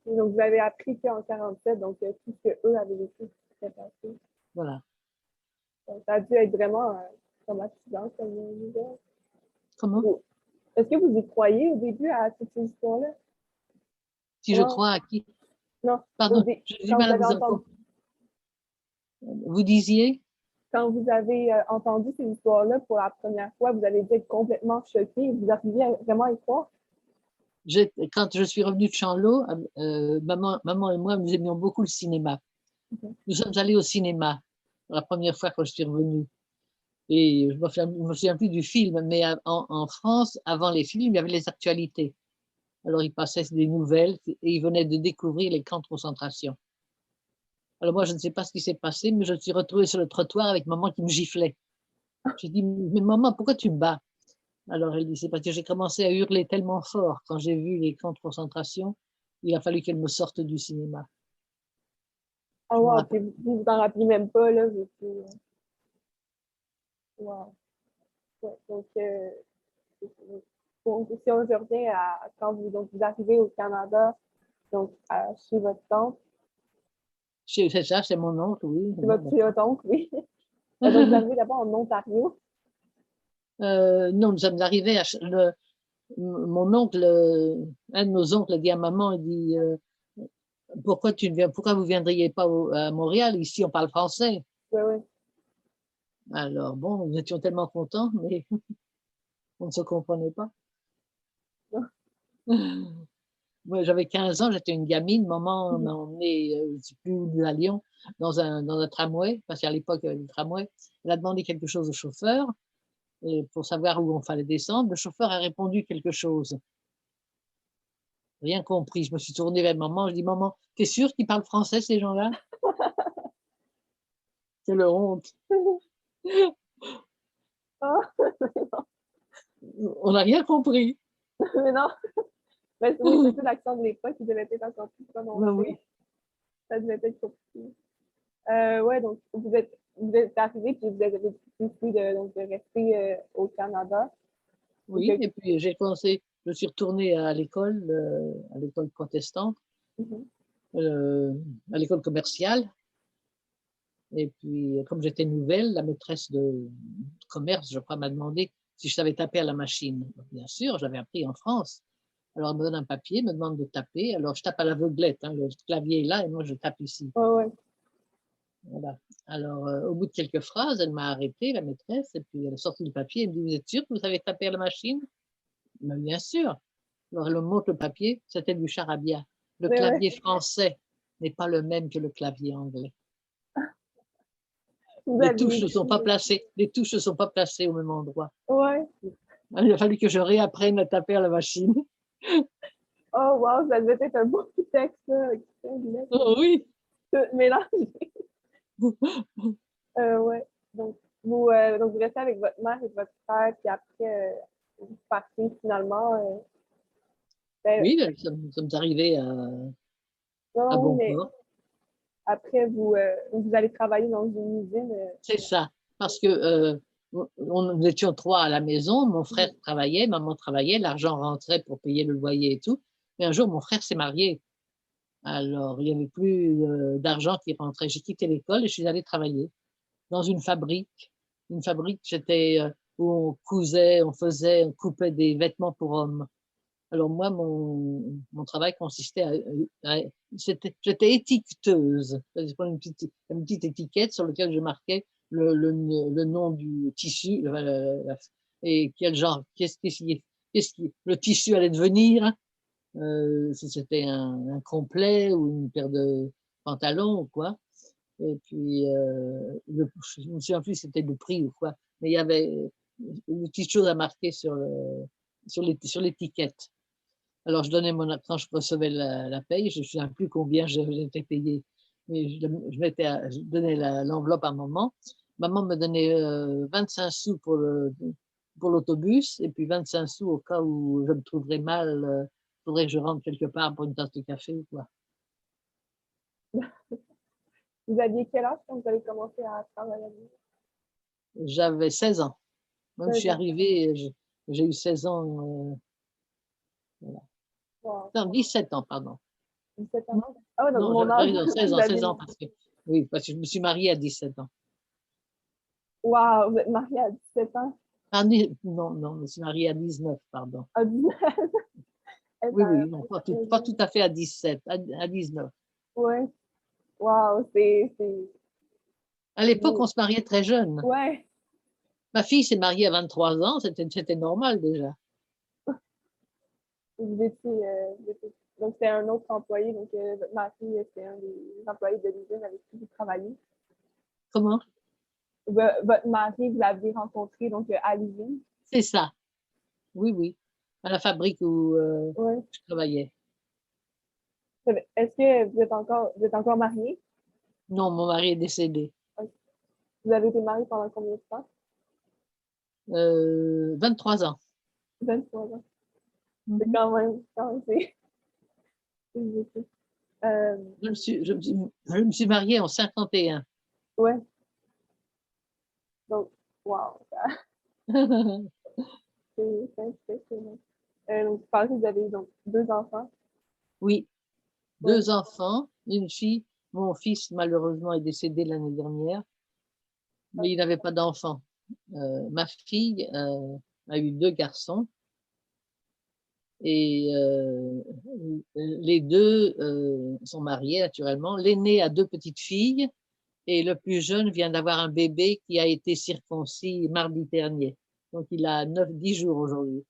Donc, vous avez appris qu'en 47, donc tout ce qu'eux avaient vécu s'est passé. Voilà. Donc, ça a dû être vraiment traumatisant comme nouvelle. Comment? Est-ce que vous y croyez au début à toutes ces histoires-là? Si je crois à qui? Non, Pardon, je dis quand vous mal à avez vous entendu, entendre. Vous disiez? quand vous avez entendu ces histoires-là pour la première fois, vous avez dû être complètement choqué. Vous arriviez vraiment à y croire? Quand je suis revenue de Chanlot, maman et moi, nous aimions beaucoup le cinéma. Nous sommes allés au cinéma la première fois quand je suis revenue. Et je ne me souviens plus du film, mais en France, avant les films, il y avait les actualités. Alors, ils passaient des nouvelles et ils venaient de découvrir les camps de concentration. Alors, moi, je ne sais pas ce qui s'est passé, mais je me suis retrouvée sur le trottoir avec maman qui me giflait. J'ai dit, mais maman, pourquoi tu me bats? Alors, elle dit, c'est parce que j'ai commencé à hurler tellement fort quand j'ai vu les camps de concentration, il a fallu qu'elle me sorte du cinéma. Ah, Je me wow, rappelle. puis vous vous en rappelez même pas, là. Wow. Ouais, donc, Donc, si on se revient à quand vous arrivez au Canada, donc chez votre tante, C'est ça, c'est mon oncle, oui. chez votre oncle, oui. Donc, vous arrivez d'abord en Ontario. Non, nous sommes arrivés mon oncle, un de nos oncles a dit à maman, il dit, pourquoi vous viendriez pas à Montréal? Ici, on parle français. Oui, oui. Alors, bon, nous étions tellement contents, mais on ne se comprenait pas. Moi, j'avais 15 ans, j'étais une gamine. Maman m'a emmenée, je ne sais plus où nous allions, dans un tramway, parce qu'à l'époque, il y avait le tramway. Elle a demandé quelque chose au chauffeur, et pour savoir où on fallait descendre. Le chauffeur a répondu quelque chose. Rien compris. Je me suis tournée vers maman. Je dis, maman, t'es sûre qu'ils parlent français, ces gens-là? C'est le honte. Ah, On n'a rien compris. mais non, mais oui, c'est l'accent de l'époque qui devait être encore plus Ben oui. prononcé. Ça devait être compliqué. Ouais, donc vous êtes arrivé puis vous avez décidé de rester au Canada. Oui, et puis je suis retournée à l'école protestante, Mhm. à l'école commerciale. Et puis, comme j'étais nouvelle, la maîtresse de commerce, je crois, m'a demandé si je savais taper à la machine. Bien sûr, j'avais appris en France. Alors, elle me donne un papier, me demande de taper. Alors, je tape à l'aveuglette, hein, le clavier est là et moi, je tape ici. Ouais, ouais. Voilà. Alors, au bout de quelques phrases, elle m'a arrêté, la maîtresse, et puis elle a sorti le papier. Elle me dit, vous êtes sûr que vous savez taper à la machine? Mais bien sûr. Alors, elle me montre le papier, c'était du charabia. Le Ouais, ouais. clavier français n'est pas le même que le clavier anglais. Vous Les aviez touches ne sont écrit. pas placées, les touches ne sont pas placées au même endroit. Ouais. Il a fallu que je réapprenne à taper à la machine. Oh, wow, ça devait être un beau petit texte, là, avec plein de lettres, Oh oui. tout mélangé. Ouais. Donc, vous restez avec votre mère et votre frère, puis après, vous partez finalement. Ben, Oui, nous sommes arrivés à non, oui, mais Bonport. après, vous allez travailler dans une usine. C'est ça. Parce que nous étions trois à la maison. Mon frère travaillait, maman travaillait, l'argent rentrait pour payer le loyer et tout. Mais un jour, mon frère s'est marié. Alors, il n'y avait plus d'argent qui rentrait. J'ai quitté l'école et je suis allée travailler dans une fabrique. Une fabrique, c'était où on cousait, on coupait des vêtements pour hommes. Alors moi, mon travail consistait j'étais étiqueteuse. C'est une petite étiquette sur laquelle je marquais le nom du tissu et quel genre, le tissu allait devenir, si c'était un complet ou une paire de pantalons ou quoi. Et puis, je me souviens plus si c'était le prix ou quoi, mais il y avait une petite chose à marquer sur l'étiquette. Alors, je donnais quand je recevais la paye, je ne me souviens plus combien j'étais payé, mais je donnais l'enveloppe à maman. Maman me donnait 25 sous pour l'autobus et puis 25 sous au cas où je me trouverais mal, il faudrait que je rentre quelque part pour une tasse de café ou quoi. Vous aviez quel âge quand vous avez commencé à travailler? J'avais 16 ans. Quand je 16 suis ans. arrivée, j'ai eu 16 ans, voilà. Wow. Non, 17 ans, pardon. 17 ans. Non, Ah ouais, donc non, mon j'avais âge, raison, 16 vous ans, avez. 16 ans, oui, parce que je me suis mariée à 17 ans. Wow, vous êtes mariée à 17 ans. Ah, non, non, je me suis mariée à 19, pardon. À 19. Oui, oui, non, pas tout à fait à 17, à 19. Ouais. Wow, À l'époque, on se mariait très jeune. ouais. Ma fille s'est mariée à 23 ans, c'était normal déjà. Donc c'est un autre employé, donc votre mari, c'est un des employés de l'usine avec qui vous travaillez. Comment? Votre mari, vous l'avez rencontré donc à l'usine. C'est ça. Oui, oui. À la fabrique où Ouais. je travaillais. Est-ce que vous êtes encore marié? Non, mon mari est décédé. Vous avez été marié pendant combien de temps? 23 ans. 23 ans. C'est Mhm. quand même, c'est beaucoup. Euh, Je me suis mariée en 51. ouais, donc, wow, c'est impressionnant. Donc, vous parlez que vous avez donc 2 enfants. Oui, Ouais. 2 enfants, une fille. Mon fils, malheureusement, est décédé l'année dernière, mais il n'avait pas d'enfant. Ma fille a eu 2 garçons et les 2 sont mariés naturellement. L'aîné a 2 petites filles et le plus jeune vient d'avoir un bébé qui a été circoncis mardi dernier. Donc il a 9-10 jours aujourd'hui.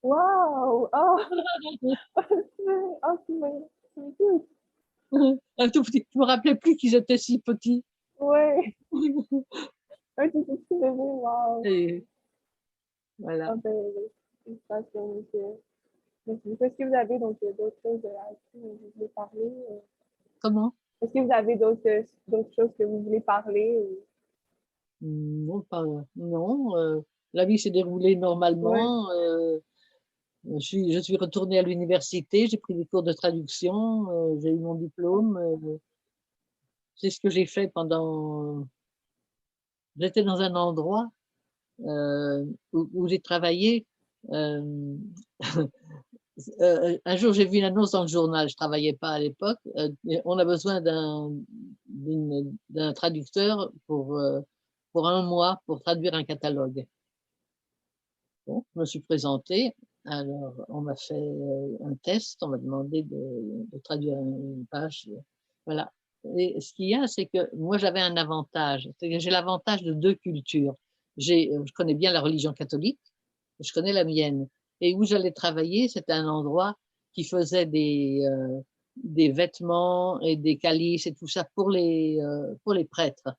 Wow! Oh! Oh, c'est cute. Un tout petit. Je me rappelais plus qu'ils étaient si petits. Ouais, un tout petit bébé, wow! Et voilà. Ah ben, félicitations, monsieur. Merci beaucoup. Est-ce que vous avez donc d'autres choses à qui vous voulez parler? Comment? Est-ce que vous avez d'autres choses que vous voulez parler? Non, pas, non. La vie s'est déroulée Ouais, normalement. Je suis retournée à l'université, j'ai pris des cours de traduction, j'ai eu mon diplôme. C'est ce que j'ai fait pendant. J'étais dans un endroit où j'ai travaillé. euh, un jour, j'ai vu une annonce dans le journal, je ne travaillais pas à l'époque. On a besoin d'un traducteur pour un mois pour traduire un catalogue. Bon, je me suis présentée. Alors, on m'a fait un test, on m'a demandé de traduire une page. Voilà. Et ce qu'il y a, c'est que moi, j'avais un avantage. C'est que j'ai l'avantage de 2 cultures. Je connais bien la religion catholique, je connais la mienne. Et où j'allais travailler, c'était un endroit qui faisait des vêtements et des calices et tout ça pour les prêtres.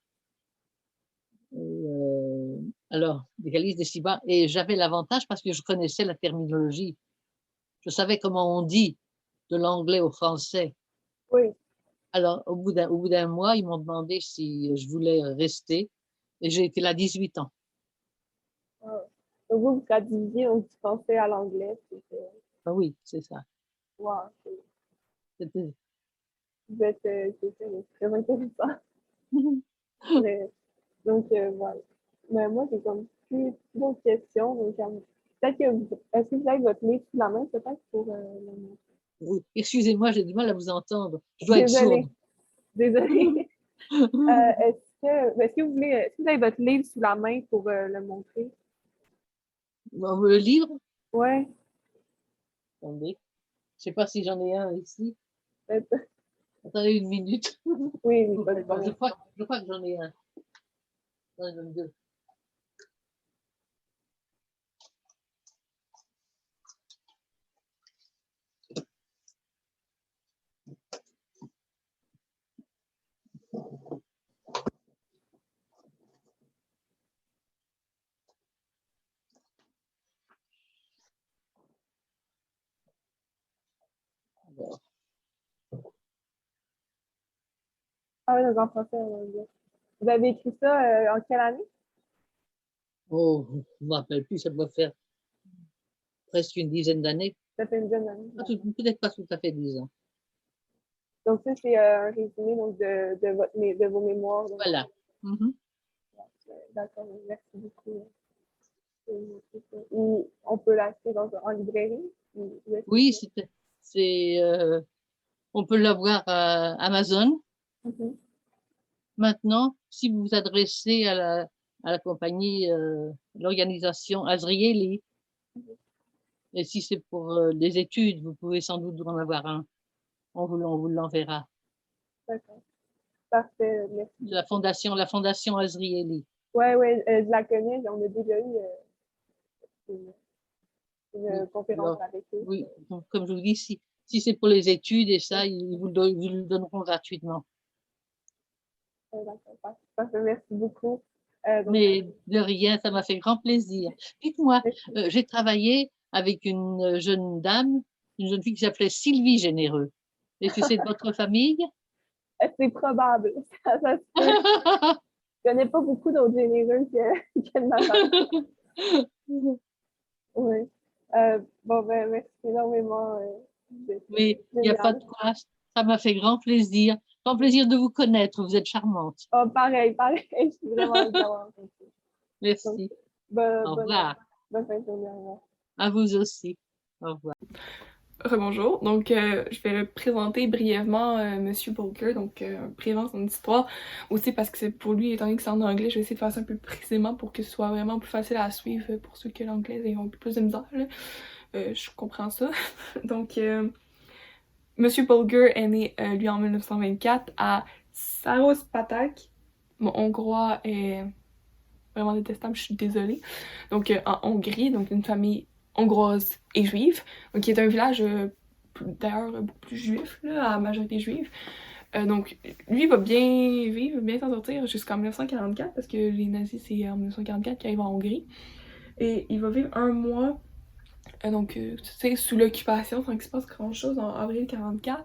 Et, alors, des calices, des cibas. Et j'avais l'avantage parce que je connaissais la terminologie. Je savais comment on dit de l'anglais au français. oui. Alors, au bout d'un mois, ils m'ont demandé si je voulais rester. Et j'ai été là 18 ans. Ah. Donc, vous traduisiez donc, du français à l'anglais. Ah oui, c'est ça. Wow, C'était- c'est très intéressant. Mais, donc, voilà. Mais moi, j'ai comme plus d'autres questions. Donc, peut-être que est-ce que vous avez votre livre sous la main, peut-être, pour le... Oui. Excusez-moi, j'ai du mal à vous entendre. Je dois être Désolée, sourde. désolée. Est-ce que vous avez votre livre sous la main pour le montrer? Le livre, Ouais, attendez, je sais pas si j'en ai un ici. peut-être. Attendez une minute. Oui, oui, pas de problème. Je crois que j'en ai un. Attendez, deux. Alors, Ah oui, dans un français, on va dire. Vous avez écrit ça en quelle année? oh, je ne me rappelle plus, ça doit faire presque une dizaine d'années. Ça fait une dizaine d'années. Peut-être pas tout à fait 10 ans. Donc, ça, c'est un résumé donc, de vos mémoires. Donc, Voilà. Mhm. d'accord, merci beaucoup. On peut l'acheter en librairie? Oui, c'est, on peut l'avoir à Amazon. Mhm. Maintenant, si vous vous adressez à la compagnie, l'organisation Azrieli, et si c'est pour des études, vous pouvez sans doute en avoir un. On vous l'enverra. D'accord. Parfait, merci beaucoup. La fondation Azrieli. Ouais, ouais, je la connais. On a déjà eu une, Oui. une conférence Alors, avec eux. oui, donc, comme je vous dis, si c'est pour les études et ça, ils vous le donneront gratuitement. D'accord, parfait, merci beaucoup. Donc, Mais de rien, ça m'a fait grand plaisir. Dites-moi, j'ai travaillé avec une jeune dame, une jeune fille qui s'appelait Sylvie Généreux. Est-ce que c'est de votre famille? c'est probable. Ça se peut. Je connais pas beaucoup d'autres généreux que de ma famille. Oui. Bon, ben, merci énormément. Mais il n'y a pas Génial. de quoi. Ça m'a fait grand plaisir. Grand plaisir de vous connaître. Vous êtes charmante. Oh, pareil, pareil. Je suis vraiment également. Donc, Merci. Au bonne, revoir. bonne fin de journée. Au revoir. À vous aussi. Au revoir. Rebonjour. Donc, je vais le présenter brièvement, Monsieur Bulger. Donc, brièvement son histoire. Aussi parce que c'est pour lui, étant donné que c'est en anglais, je vais essayer de faire ça un peu précisément pour que ce soit vraiment plus facile à suivre pour ceux que l'anglais ils ont un peu plus de misère. Là. Je comprends ça. Donc, Monsieur Bulger est né, lui, en 1924 à Szarospatak. Mon hongrois est vraiment détestable, je suis désolée. Donc, en Hongrie, donc une famille hongroise et juive, donc qui est un village d'ailleurs beaucoup plus juif, là, à majorité juive. Donc, lui va bien vivre, bien s'en sortir jusqu'en 1944, parce que les nazis, c'est en 1944 qu'ils arrivent en Hongrie. Et il va vivre un mois, donc, tu sais, sous l'occupation, sans qu'il se passe grand-chose, en avril 44.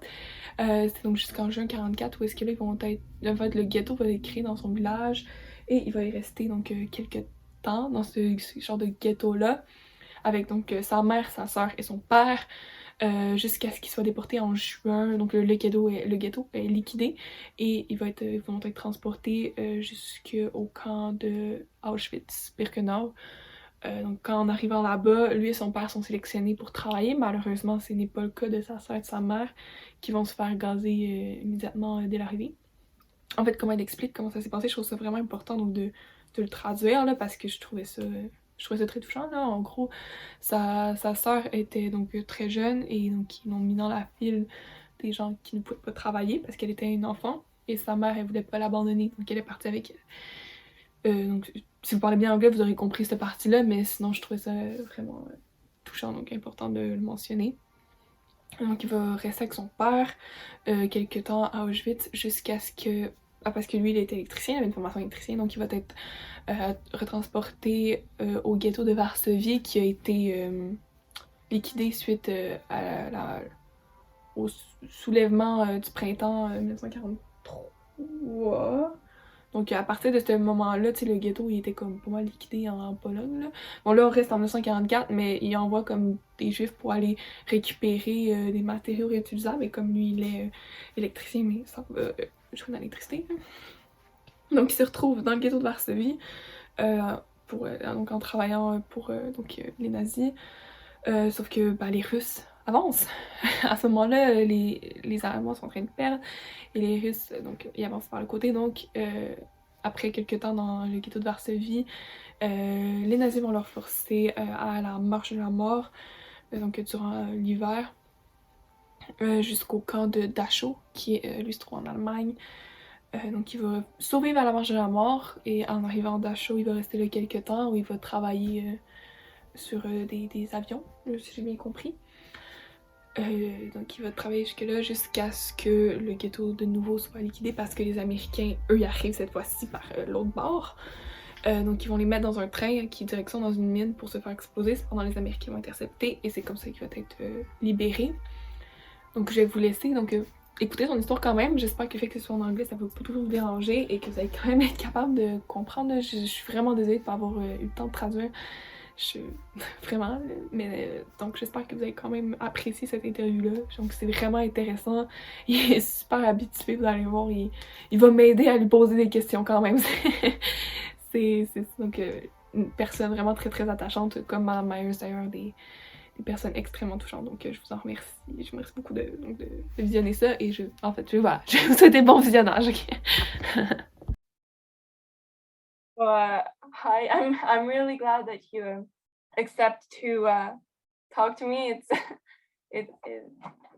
C'est donc jusqu'en juin 44, où est-ce que là, ils vont être, en fait, le ghetto va être créé dans son village, et il va y rester, donc, quelques temps dans ce genre de ghetto-là, avec donc sa mère, sa soeur et son père, jusqu'à ce qu'il soit déporté en juin. Donc le ghetto est liquidé et ils vont être transportés jusqu'au camp de Auschwitz-Birkenau. Donc quand en arrivant là-bas, lui et son père sont sélectionnés pour travailler. Malheureusement, ce n'est pas le cas de sa soeur et de sa mère qui vont se faire gazer immédiatement dès l'arrivée. En fait, comment il explique comment ça s'est passé, je trouve ça vraiment important donc de le traduire là, parce que je trouvais ça très touchant là. En gros, sa sœur était donc très jeune et donc ils l'ont mis dans la file des gens qui ne pouvaient pas travailler parce qu'elle était une enfant et sa mère elle voulait pas l'abandonner donc elle est partie avec elle. Donc si vous parlez bien anglais vous aurez compris cette partie là, mais sinon je trouvais ça vraiment touchant, donc important de le mentionner. Donc il va rester avec son père quelques temps à Auschwitz jusqu'à ce que... Ah, parce que lui il était électricien, il avait une formation électricien, donc il va être retransporté au ghetto de Varsovie qui a été liquidé suite au soulèvement du printemps 1943. Donc à partir de ce moment-là, tu sais, le ghetto il était comme pas mal liquidé en Pologne. Là. Bon là on reste en 1944, mais il envoie comme des juifs pour aller récupérer des matériaux réutilisables, et comme lui il est électricien, mais ça va jouer dans l'électricité. Donc il se retrouve dans le ghetto de Varsovie donc en travaillant pour les nazis. Sauf que les Russes avancent. À ce moment-là, les Allemands sont en train de perdre et les Russes, donc, ils avancent par le côté. Donc, après quelques temps dans le ghetto de Varsovie, les nazis vont leur forcer à la marche de la mort, donc durant l'hiver, jusqu'au camp de Dachau, qui lui se trouve en Allemagne. Donc il va survivre à la marche de la mort et en arrivant à Dachau, il va rester là quelques temps où il va travailler sur des avions, si j'ai bien compris. Donc il va travailler jusque-là jusqu'à ce que le ghetto de nouveau soit liquidé parce que les Américains, eux, y arrivent cette fois-ci par l'autre bord. Donc ils vont les mettre dans un train qui direction dans une mine pour se faire exploser. Cependant les Américains vont intercepter et c'est comme ça qu'il va être libéré. Donc je vais vous laisser écoutez son histoire quand même. J'espère que le fait que ce soit en anglais ça va pas toujours vous déranger et que vous allez quand même être capable de comprendre. Je suis vraiment désolée de ne pas avoir eu le temps de traduire. Vraiment, mais donc j'espère que vous avez quand même apprécié cette interview-là. Donc c'est vraiment intéressant. Il est super habitué, vous allez voir. Il va m'aider à lui poser des questions quand même. c'est donc une personne vraiment très très attachante, comme Mme Myers d'ailleurs, des personnes extrêmement touchantes. Donc je vous en remercie. Je vous remercie beaucoup de visionner ça. Et je vais vous souhaiter bon visionnage. Okay? Hi, I'm really glad that you accept to talk to me.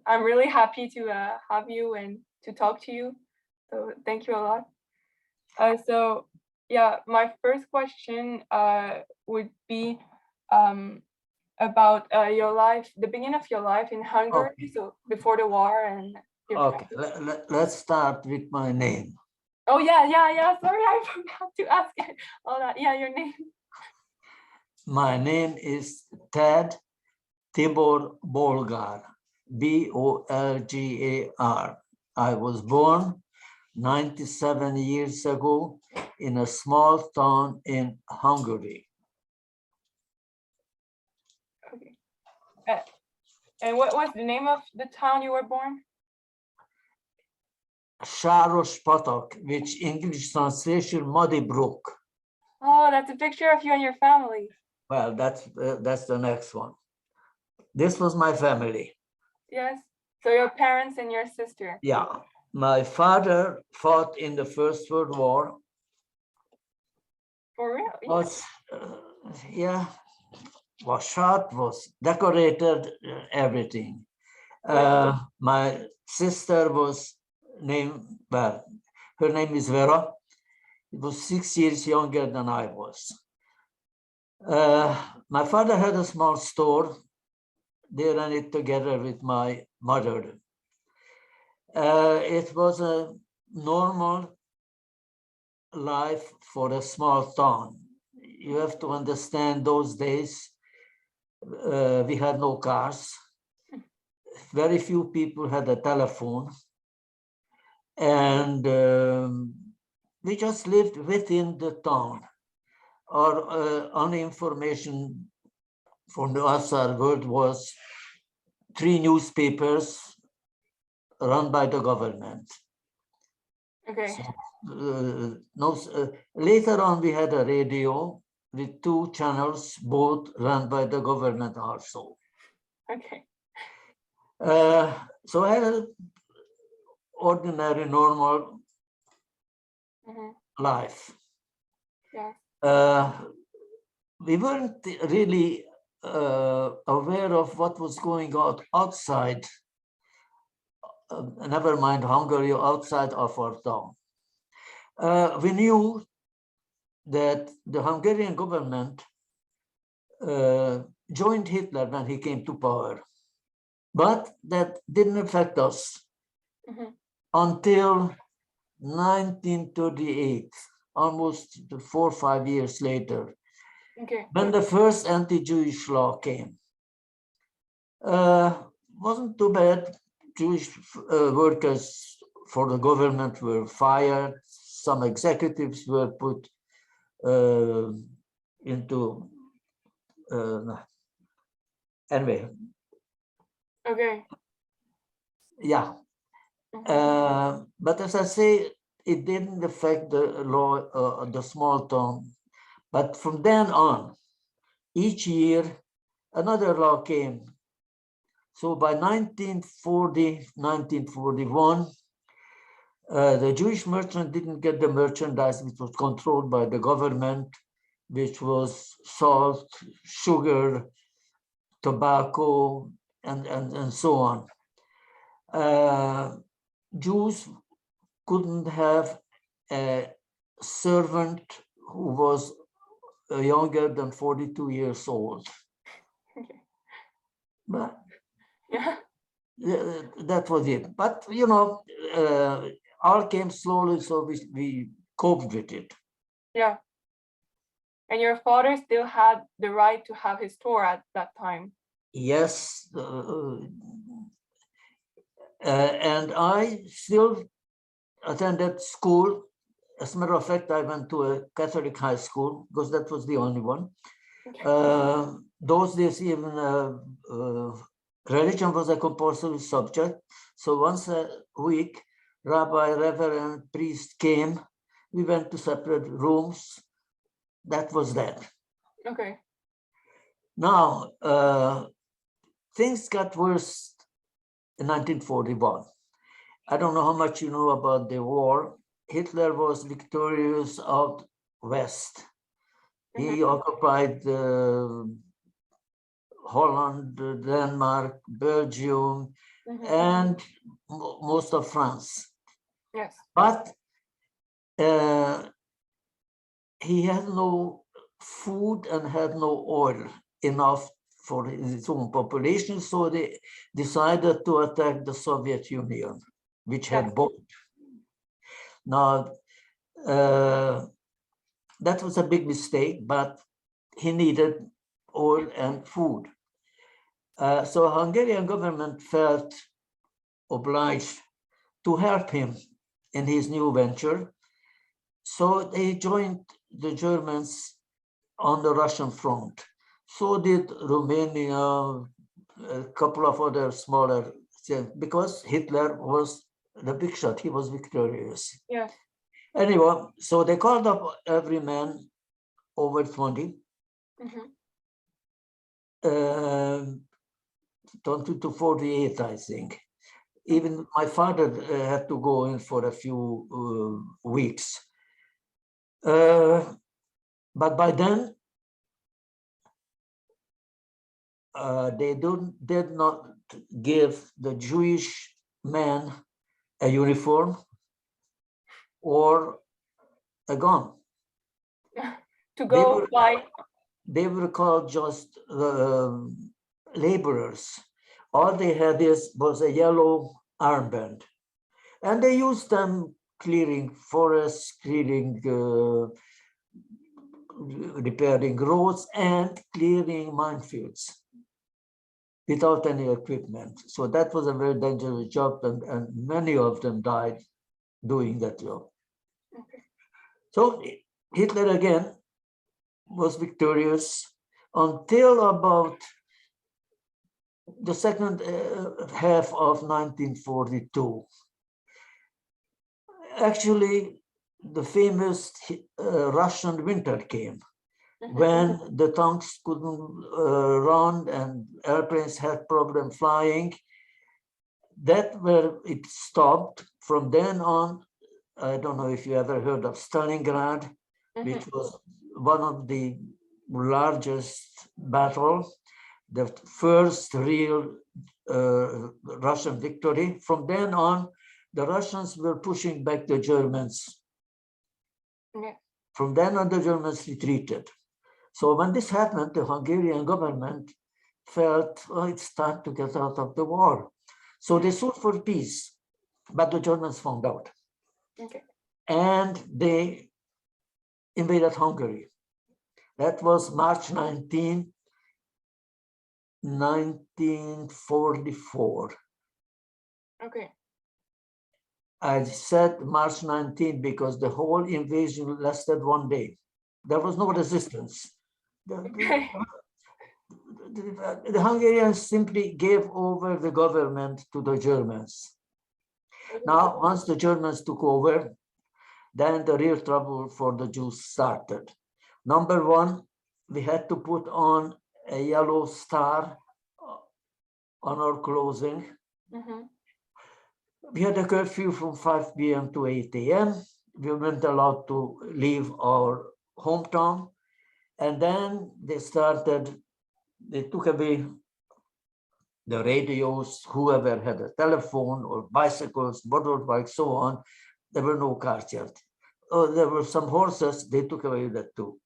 I'm really happy to have you and to talk to you. So thank you a lot. So yeah, my first question would be about your life, the beginning of your life in Hungary, okay. So before the war and your okay. Let's start with my name. Oh yeah. Sorry, I forgot to ask all that. Yeah, your name. My name is Ted Tibor Bolgar, Bolgar. I was born 97 years ago in a small town in Hungary. Okay. And what was the name of the town you were born? Szarospatak, which English translation Muddy Brook. Oh, that's a picture of you and your family. Well, that's the next one. this was my family. Yes. So your parents and your sister. Yeah, my father fought in the First World War. For real? Yeah. Was yeah, was shot, was decorated, everything. My sister was named, well, her name is Vera. She was 6 years younger than I was. My father had a small store. They ran it together with my mother. It was a normal life for a small town. You have to understand those days, we had no cars. Very few people had a telephone. And we just lived within the town. Our only information from the outside world was 3 newspapers run by the government. Okay. So, later on, we had a radio with 2 channels, both run by the government also. Okay. So I had an ordinary, normal life. Yeah. We weren't really aware of what was going on outside, never mind Hungary, outside of our town. We knew that the Hungarian government joined Hitler when he came to power, but that didn't affect us until 1938, almost 4 or 5 years later. Okay. When the first anti-Jewish law came. Wasn't too bad. Jewish workers for the government were fired. Some executives were put into, anyway. Okay. Yeah. But as I say, it didn't affect the law, the small town. But from then on, each year, another law came. So by 1940, 1941, the Jewish merchant didn't get the merchandise which was controlled by the government, which was salt, sugar, tobacco, and so on. Jews couldn't have a servant who was younger than 42 years old. Okay. But Yeah. that was it. But, you know, all came slowly, so we coped with it. Yeah. And your father still had the right to have his store at that time. Yes. And I still attended school. As a matter of fact, I went to a Catholic high school because that was the only one. Okay. Those days, even religion was a compulsory subject. So once a week, rabbi, reverend, priest came. We went to separate rooms. That was that. Okay. Now, things got worse in 1941. I don't know how much you know about the war. Hitler was victorious out west. He occupied Holland, Denmark, Belgium, and most of France. Yes. But he had no food and had no oil enough for his own population, so they decided to attack the Soviet Union, which had both. Now, that was a big mistake, but he needed oil and food. So Hungarian government felt obliged to help him in his new venture. So they joined the Germans on the Russian front. So did Romania, a couple of other smaller things, because Hitler was the big shot. He was victorious. Yeah. Anyway, so they called up every man over 20. 20 to 48, I think. Even my father had to go in for a few weeks. But by then, they did not give the Jewish man a uniform or a gun. To go by. They were called just laborers. All they had was a yellow armband, and they used them clearing forests, clearing, repairing roads, and clearing minefields without any equipment. So that was a very dangerous job, and many of them died doing that job. Okay. So Hitler again was victorious until about the second half of 1942. Actually, the famous Russian winter came, when the tanks couldn't run and airplanes had problem flying. That where it stopped. From then on, I don't know if you ever heard of Stalingrad, which was one of the largest battles, the first real Russian victory. From then on, the Russians were pushing back the Germans. Okay. From then on, the Germans retreated. So when this happened, the Hungarian government felt, oh, it's time to get out of the war. So they sued for peace, but the Germans found out. Okay. And they invaded Hungary. That was March 19, 1944. Okay. I said March 19 because the whole invasion lasted one day. There was no resistance. The Hungarians simply gave over the government to the Germans. Now, once the Germans took over, then the real trouble for the Jews started. Number one, we had to put on a yellow star on our clothing. We had a curfew from 5 p.m. to 8 a.m. We weren't allowed to leave our hometown. And then they took away the radios, whoever had a telephone or bicycles, motorbikes, so on. There were no cars yet. Oh, there were some horses, they took away that too.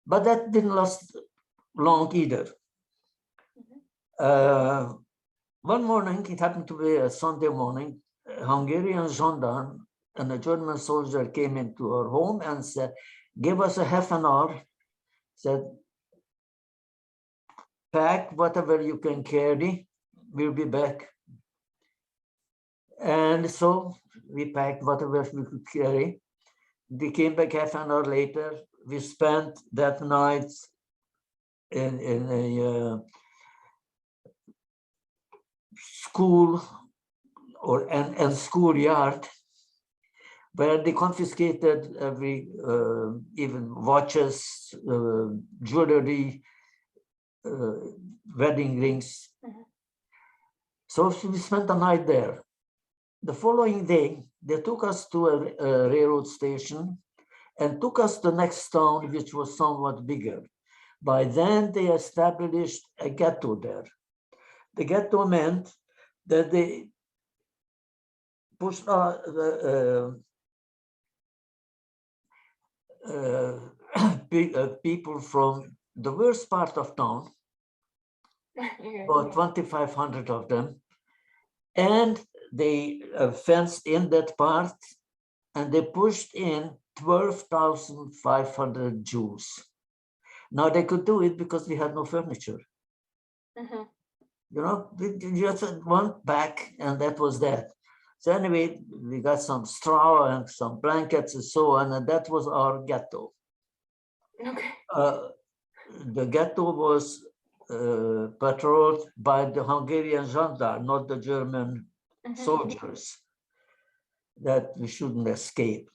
But that didn't last long either. One morning, it happened to be a Sunday morning, a Hungarian gendarme and a German soldier came into our home and said, give us a half an hour, said, pack whatever you can carry, we'll be back. And so we packed whatever we could carry. We came back half an hour later. We spent that night in a school and schoolyard, where they confiscated every, even watches, jewelry, wedding rings. So we spent the night there. The following day, they took us to a railroad station and took us to the next town, which was somewhat bigger. By then, they established a ghetto there. The ghetto meant that they pushed people from the worst part of town, about 2,500 of them, and they fenced in that part, and they pushed in 12,500 Jews. Now they could do it because we had no furniture. You know, we just went back, and that was that. So anyway, we got some straw and some blankets and so on, and that was our ghetto. Okay. The ghetto was patrolled by the Hungarian gendarme, not the German soldiers, that we shouldn't escape.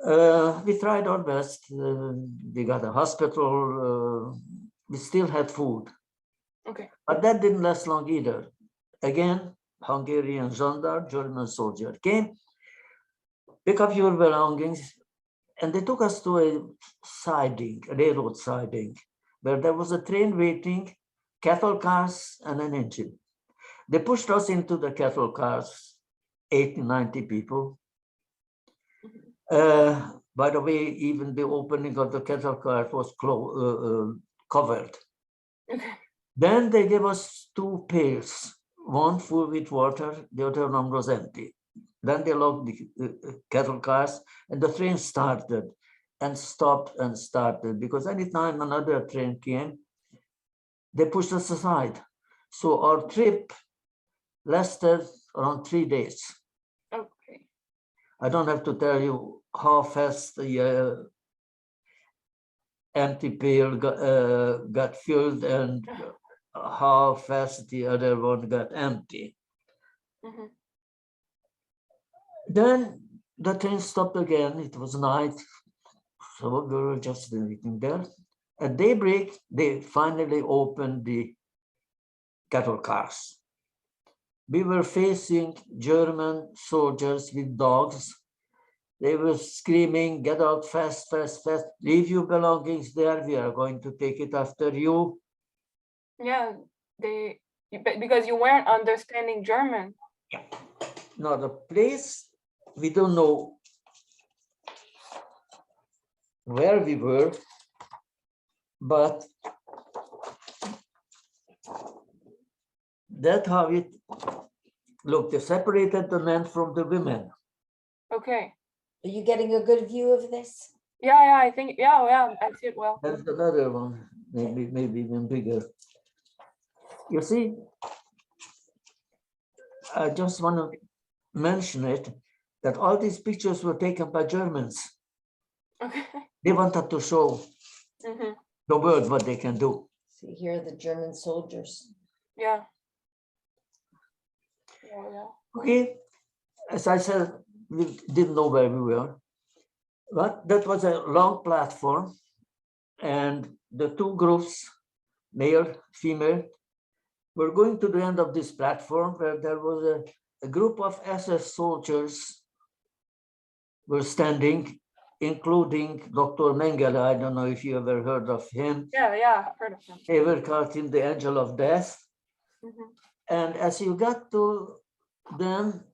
We tried our best. We got a hospital. We still had food. Okay. But that didn't last long either. Again, Hungarian gendarme, German soldier came, pick up your belongings, and they took us to a siding, a railroad siding, where there was a train waiting, cattle cars, and an engine. They pushed us into the cattle cars, 80, 90 people. By the way, even the opening of the cattle car was covered. Okay. Then they gave us two pails, one full with water, the other one was empty. Then they locked the cattle cars, and the train started and stopped and started, because anytime another train came, they pushed us aside. So our trip lasted around 3 days. Okay. I don't have to tell you how fast the empty pail got filled and how fast the other one got empty. Mm-hmm. Then the train stopped again. It was night, so we were just waiting there. At daybreak, they finally opened the cattle cars. We were facing German soldiers with dogs. They were screaming, "Get out fast, fast, fast. Leave your belongings there. We are going to take it after you." Yeah, because you weren't understanding German. Yeah. Now the place, we don't know where we were, but that's how it looked. They separated the men from the women. Okay. Are you getting a good view of this? Yeah, I think, yeah, I see it well. There's another one, maybe even bigger. You see, I just want to mention it, that all these pictures were taken by Germans. Okay. They wanted to show Mm-hmm. the world what they can do. See, here are the German soldiers. Yeah. Yeah. Okay, as I said, we didn't know where we were, but that was a long platform, and the two groups, male, female, were going to the end of this platform, where there was a group of SS soldiers were standing, including Dr. Mengele. I don't know if you ever heard of him. Yeah, I've heard of him. They were called him the Angel of Death. Mm-hmm. And as you got to them,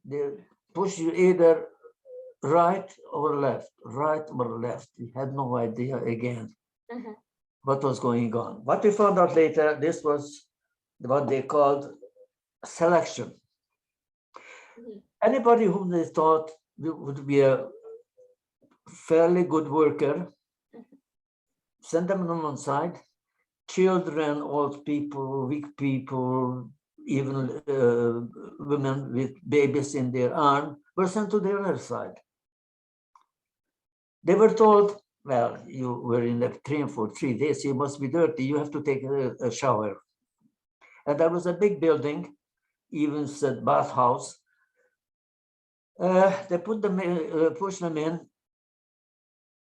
they push you either right or left. We had no idea again Mm-hmm. what was going on. What we found out later, this was what they called selection. Mhm. Anybody whom they thought would be a fairly good worker, send them on one side. Children, old people, weak people, even women with babies in their arm were sent to the other side. They were told, well, you were in the train for 3 days, you must be dirty, you have to take a shower. And there was a big building, even said bathhouse. They put them pushed them in,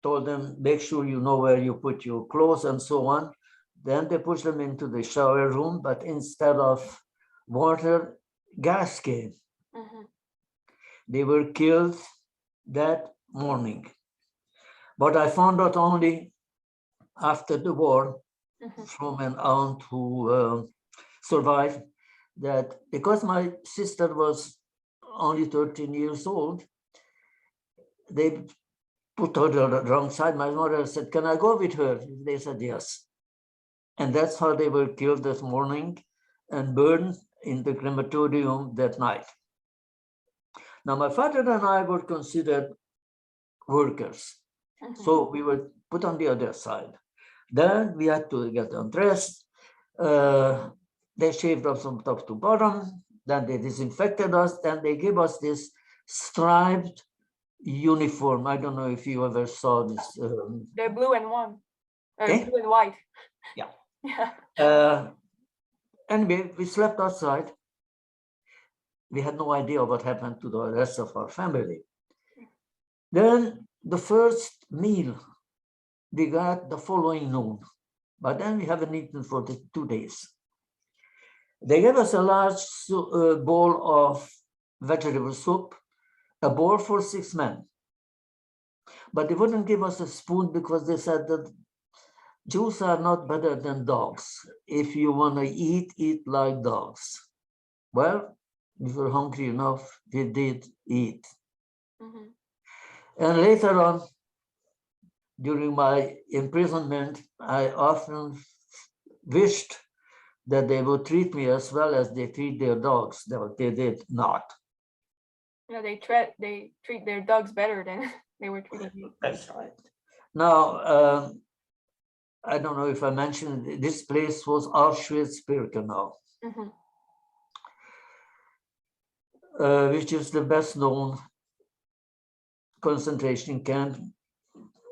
told them, make sure you know where you put your clothes and so on. Then they pushed them into the shower room, but instead of water, gas came. Mm-hmm. They were killed that morning. But I found out only after the war Mm-hmm. from an aunt who survived, that because my sister was only 13 years old, they put her on the wrong side. My mother said, "Can I go with her?" They said yes. And that's how they were killed this morning and burned in the crematorium that night. Now, my father and I were considered workers. Mm-hmm. So we were put on the other side. Then we had to get undressed. They shaved us from top to bottom. Then they disinfected us. Then they gave us this striped uniform. I don't know if you ever saw this. They're blue and one. Eh? Blue and white. Yeah. Yeah. Anyway, we slept outside. We had no idea what happened to the rest of our family. Then the first meal we got the following noon. but then we haven't eaten for the 2 days. They gave us a large bowl of vegetable soup, a bowl for 6 men. But they wouldn't give us a spoon because they said that Jews are not better than dogs. If you want to eat, eat like dogs. Well, we were hungry enough, we did eat. Mhm. And later on, during my imprisonment, I often wished that they would treat me as well as they treat their dogs. They did not. Yeah, they treat their dogs better than they were treating you. That's right. Now, I don't know if I mentioned, this place was Auschwitz-Birkenau, Mhm. which is the best known concentration camp.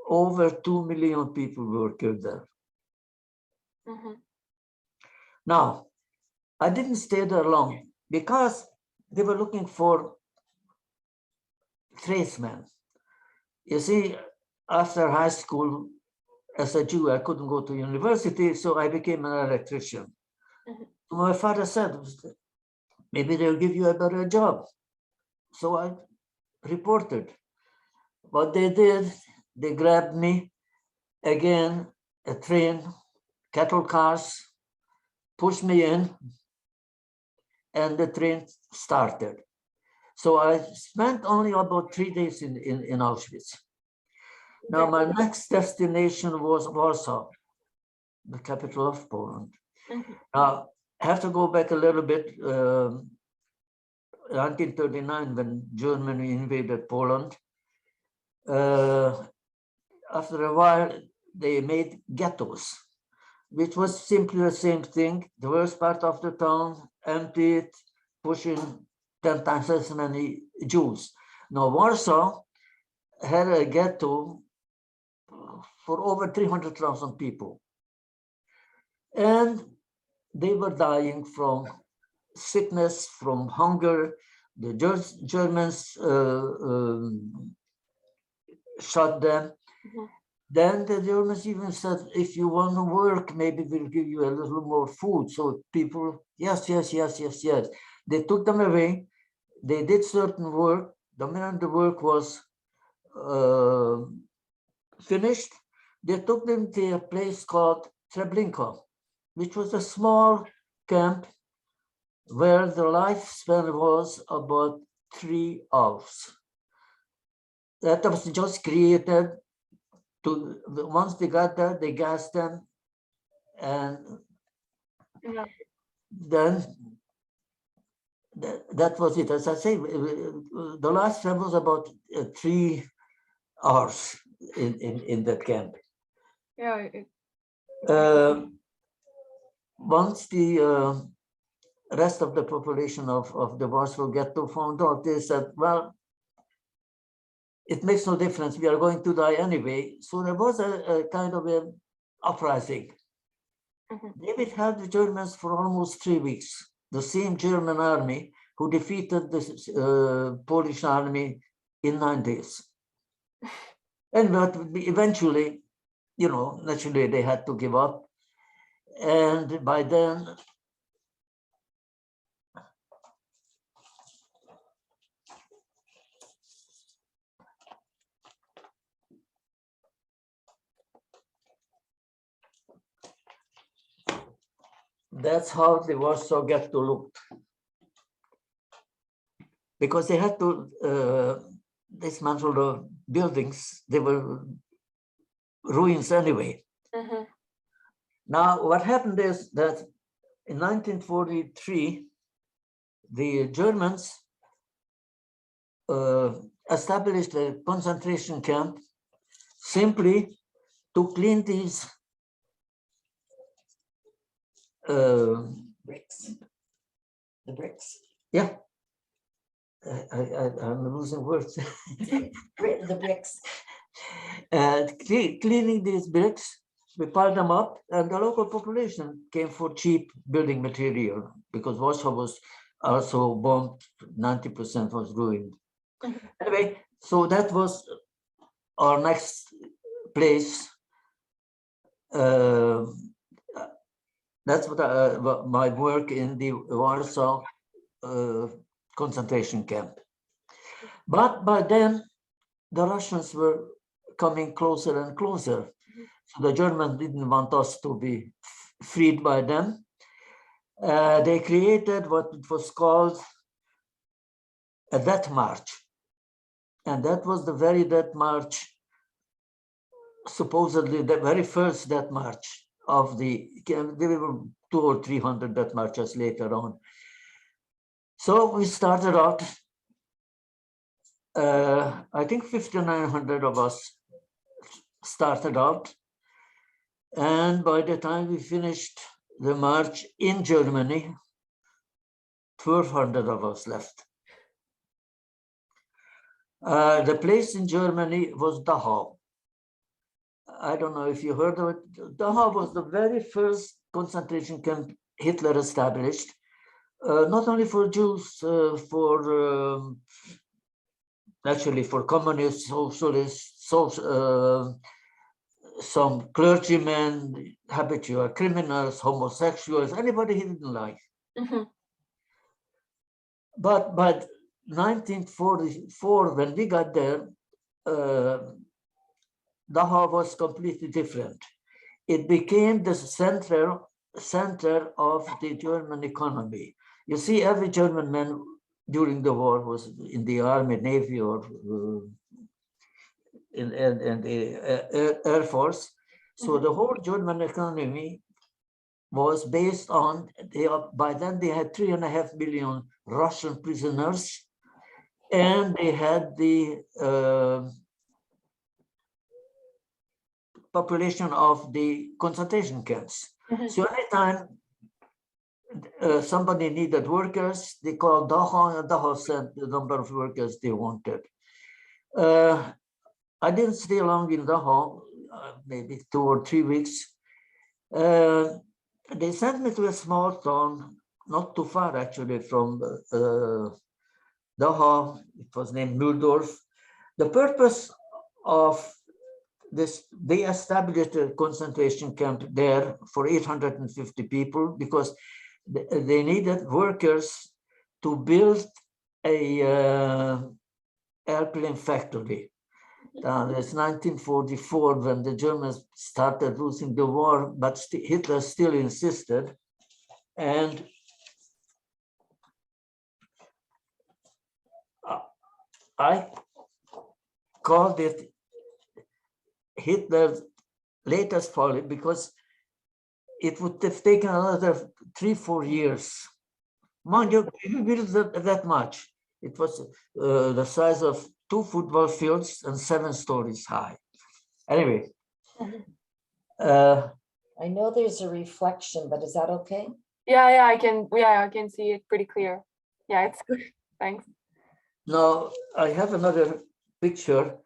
Over 2 million people were killed there. Mhm. Now, I didn't stay there long because they were looking for tradesmen. You see, after high school, as a Jew, I couldn't go to university, so I became an electrician. Mhm. My father said, maybe they'll give you a better job. So I reported. What they did, they grabbed me again, a train, cattle cars, pushed me in, and the train started. So I spent only about 3 days in Auschwitz. Now, my next destination was Warsaw, the capital of Poland. Mhm. Now, I have to go back a little bit. 1939, when Germany invaded Poland, after a while, they made ghettos, which was simply the same thing. The worst part of the town emptied, pushing 10 times as many Jews. Now, Warsaw had a ghetto for over 300,000 people. And they were dying from sickness, from hunger. The Germans shot them. Mhm. Then the Germans even said, if you want to work, maybe we'll give you a little more food. So people, yes. They took them away. They did certain work. The minute the work was finished, they took them to a place called Treblinka, which was a small camp where the lifespan was about 3 hours. That was just created to, once they got there, they gassed them, and Yeah. then that was it. As I say, the lifespan was about 3 hours in that camp. Yeah. Once the rest of the population of the Warsaw Ghetto found out, they said, well, it makes no difference. We are going to die anyway. So there was a kind of an uprising. Mhm. They withheld the Germans for almost 3 weeks. The same German army who defeated the Polish army in 9 days. And but eventually, you know, naturally they had to give up. And by then, that's how the Warsaw Ghetto looked. Because they had to dismantle the buildings. They were ruins anyway. Mhm. Now, what happened is that in 1943, the Germans established a concentration camp simply to clean these Bricks. The bricks. yeah. I'm losing words. The bricks. Cleaning these bricks, we piled them up, and the local population came for cheap building material because Warsaw was also bombed, 90% was ruined. Mhm. Anyway, so that was our next place. That's what my work in the Warsaw concentration camp. But by then, the Russians were coming closer and closer. So the Germans didn't want us to be freed by them. They created what it was called a death march. And that was the very death march, supposedly the very first death march of the, there were 200 or 300 death marches later on. So we started out, I think 5,900 of us started out. And by the time we finished the march in Germany, 1,200 of us left. The place in Germany was Dachau. I don't know if you heard of it. Dachau was the very first concentration camp Hitler established, not only for Jews, actually for communists, socialists, some clergymen, habitual criminals, homosexuals, anybody he didn't like. Mhm. But by 1944, when we got there, Dachau was completely different. It became the center of the German economy. You see, every German man during the war was in the army, navy, or in the Air Force. So the whole German economy was based on, by then they had 3.5 million Russian prisoners, and they had the population of the concentration camps. So anytime somebody needed workers, they called Dachau, and Dachau sent the number of workers they wanted. I didn't stay long in Dachau, maybe 2 or 3 weeks. They sent me to a small town, not too far actually from Dachau. It was named Mühldorf. The purpose of this, they established a concentration camp there for 850 people because they needed workers to build a airplane factory. It's 1944 when the Germans started losing the war, but Hitler still insisted. And I called it Hitler's latest folly because it would have taken another 3-4 years. Mind you, we built that much. It was the size of 2 football fields and 7 stories high. Anyway. I know there's a reflection, but is that okay? Yeah, I can see it pretty clear. Yeah, it's good. Thanks. Now I have another picture.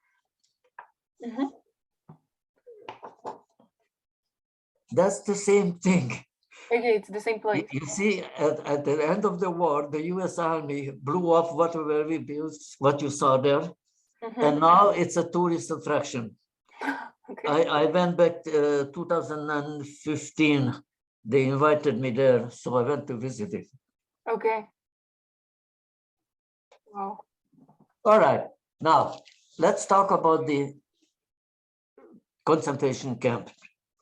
That's the same thing. Okay, it's the same place. You see, at the end of the war, the US Army blew up whatever we built, what you saw there. And now it's a tourist attraction. Okay. I went back 2015. They invited me there, so I went to visit it. Okay. Wow. All right. Now, let's talk about the concentration camp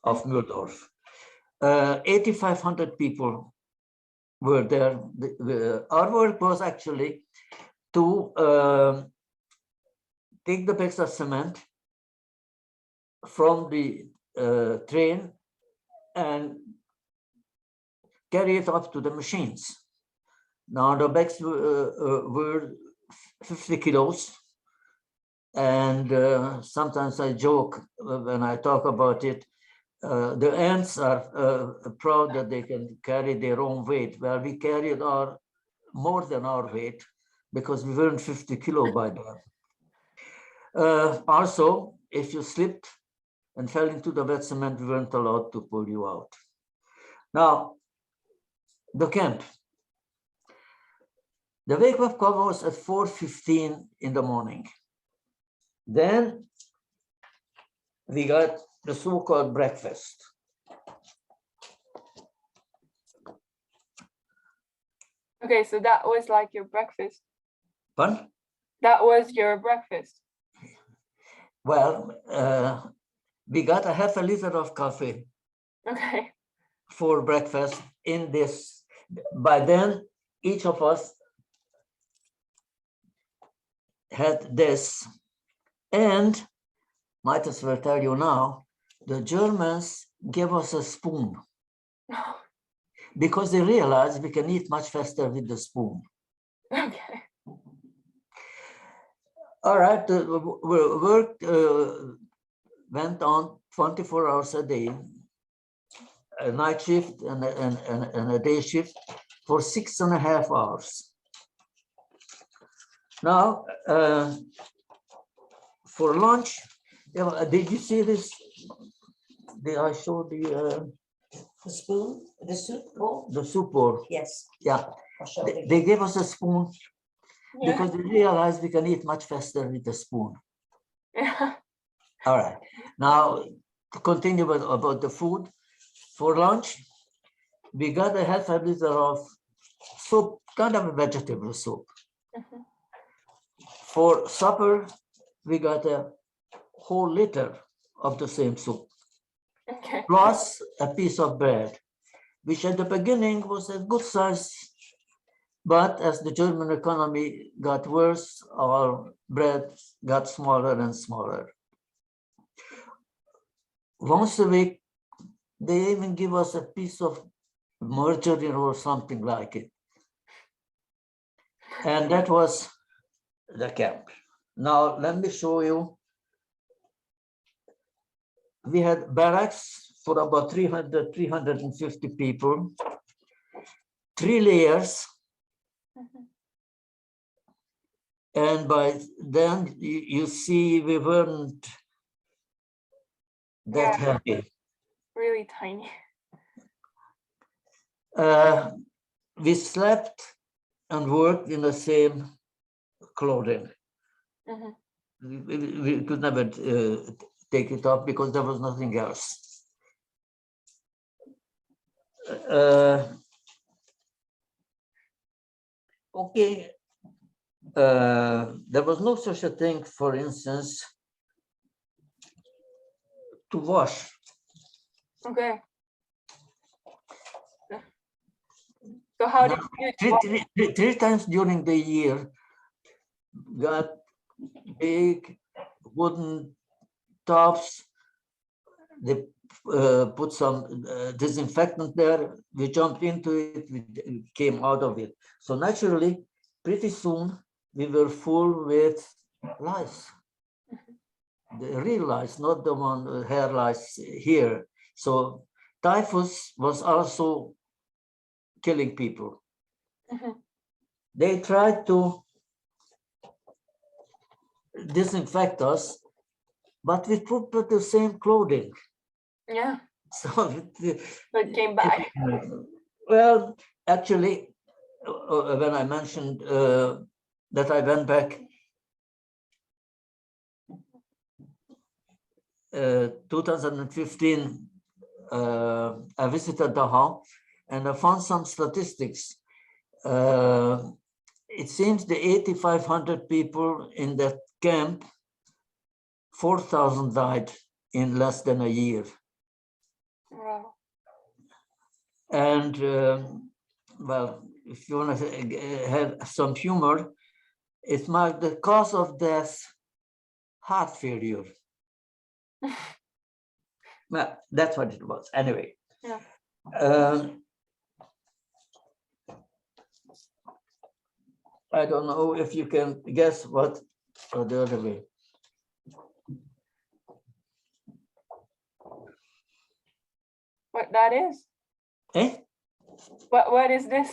of Mühldorf. 8,500 people were there. Our work was actually to take the bags of cement from the train and carry it up to the machines. Now the bags were 50 kilos. And sometimes I joke when I talk about it, the ants are proud that they can carry their own weight. Well, we carried more than our weight because we weren't 50 kilo by then. Also, if you slipped and fell into the wet cement, we weren't allowed to pull you out. Now, the camp. The wake-up call was at 4:15 in the morning. Then we got the so-called breakfast. Okay, so that was like your breakfast. Pardon? That was your breakfast. Well, we got a half a liter of coffee Okay. for breakfast in this. By then, each of us had this. And might as well tell you now, the Germans gave us a spoon because they realized we can eat much faster with the spoon. Okay. All right, the work went on 24 hours a day, a night shift and a day shift for 6.5 hours. Now, for lunch, did you see this? Did I show The spoon, the soup bowl? the soup bowl? Yes. Yeah, I'll show it they again. gave us a spoon Yeah. because they realized we can eat much faster with the spoon. Yeah. All right, now to continue about the food. For lunch, we got a half a liter of soup, kind of a vegetable soup. Mhm. For supper, we got a whole liter of the same soup, Okay. plus a piece of bread, which at the beginning was a good size. But as the German economy got worse, our bread got smaller and smaller. Once a week, they even give us a piece of margarine or something like it. And that was the camp. Now, let me show you. We had barracks for about 300, 350 people, 3 layers. Mhm. And by then, you see, we weren't that happy. Really tiny. We slept and worked in the same clothing. Mhm. We could never take it off because there was nothing else. Okay, there was no such a thing, for instance, to wash. Okay. So how did you Three times during the year, got big wooden tubs. They put some disinfectant there. We jumped into it, we came out of it. So naturally, pretty soon, we were full with lice. The real lice, not the one hair lice here. So typhus was also killing people. Mhm. They tried to disinfect us, but we put the same clothing. Yeah. So But came back. well, actually, when I mentioned that I went back 2015, I visited Dachau and I found some statistics. It seems the 8,500 people in that camp, 4,000 died in less than a year. Wow. And well, if you want to have some humor, it marked the cause of death, heart failure. Well, that's what it was. Anyway. Yeah. I don't know if you can guess what, or the other way. What that is? Eh? What is this?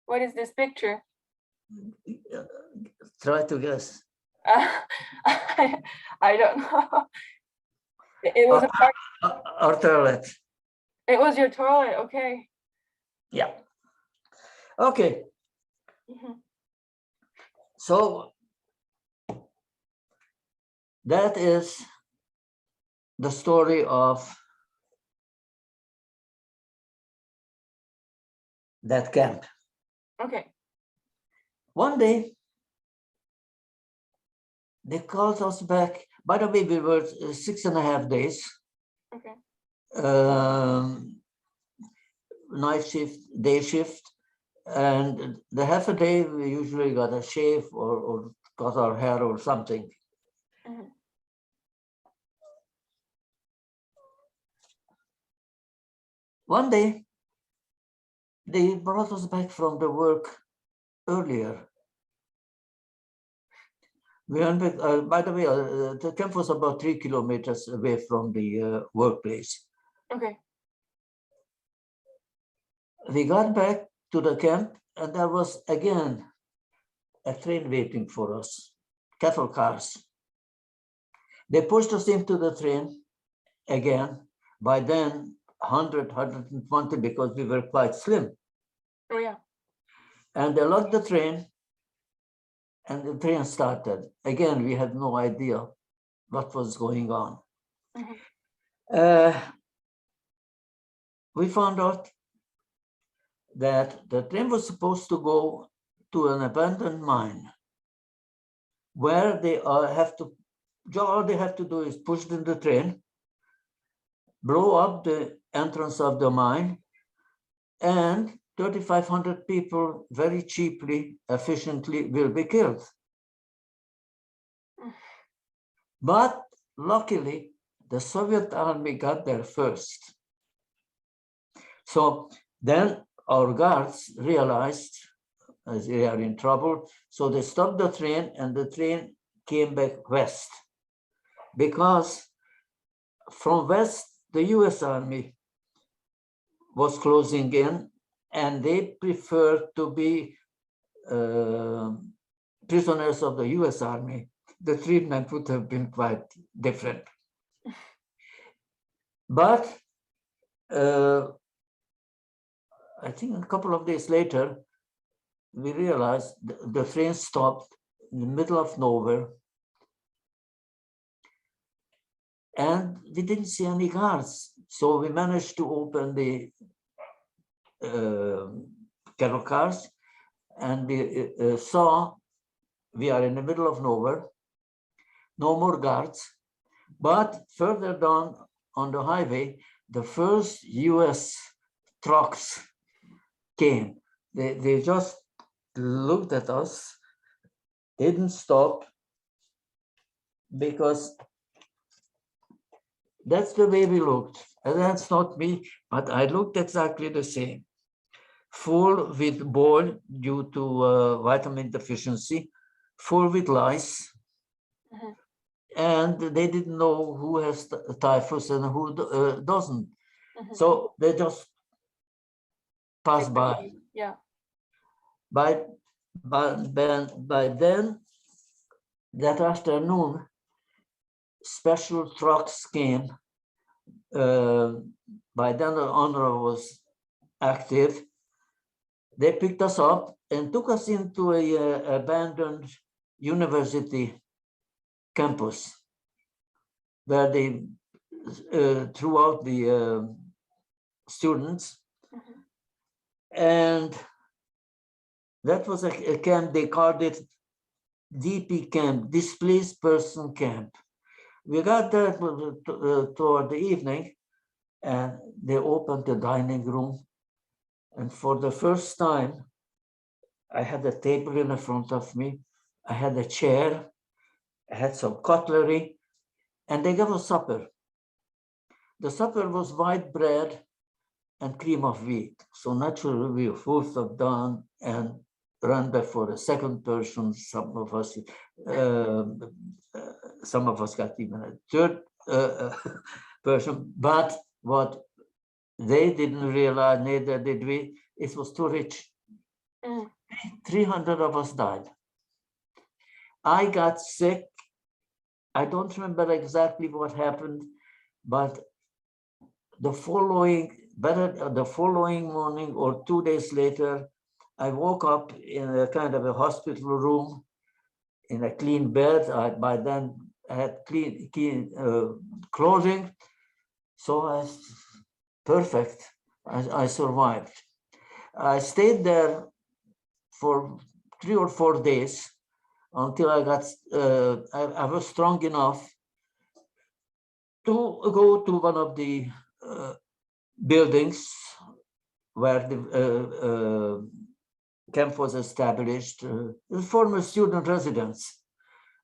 What is this picture? Try to guess. I don't know. It was a part. Our toilet. It was your toilet. Okay. Yeah. Okay. Mhm. So that is the story of that camp. Okay. One day, they called us back. By the way, we were 6.5 days. Okay. Night shift, day shift, and the half a day we usually got a shave or cut our hair or something. Mhm. One day, they brought us back from the work earlier. We went back, by the way, the camp was about 3 kilometers away from the workplace. Okay. We got back to the camp, and there was again a train waiting for us, cattle cars. They pushed us into the train again. By then, 100, 120, because we were quite slim. Oh yeah. And they locked the train, and the train started. Again, we had no idea what was going on. Mhm. We found out that the train was supposed to go to an abandoned mine where they have to, all they have to do is push in the train, blow up the entrance of the mine, and 3,500 people very cheaply, efficiently will be killed. But luckily, the Soviet army got there first. So then our guards realized they are in trouble. So they stopped the train, and the train came back west. Because from west, the US Army was closing in, and they preferred to be prisoners of the US Army. The treatment would have been quite different. But I think a couple of days later, we realized the train stopped in the middle of nowhere, and we didn't see any guards. So we managed to open the cattle cars, and we saw we are in the middle of nowhere, no more guards. But further down on the highway, the first US trucks came. They just looked at us, didn't stop, because that's the way we looked. And that's not me, but I looked exactly the same. Full with boil due to vitamin deficiency, full with lice. Mhm. And they didn't know who has typhus and who doesn't. Mhm. So they just passed by. Yeah. By then, that afternoon, special trucks came. By then, the UNRWA was active. They picked us up and took us into a abandoned university campus, where they threw out the students. Mhm. And that was a camp. They called it DP camp, displaced person camp. We got there toward the evening, and they opened the dining room. And for the first time, I had a table in front of me. I had a chair. I had some cutlery, and they gave us supper. The supper was white bread and cream of wheat. So naturally, we were full of down and ran back for a second person. Some of us got even a third person. But what they didn't realize, neither did we, it was too rich. 300 of us died. I got sick. I don't remember exactly what happened, but the following morning or 2 days later, I woke up in a kind of a hospital room in a clean bed. By then I had clean clothing, so perfect. I survived. I stayed there for 3 or 4 days until I got, I was strong enough to go to one of the buildings where the camp was established, the former student residence.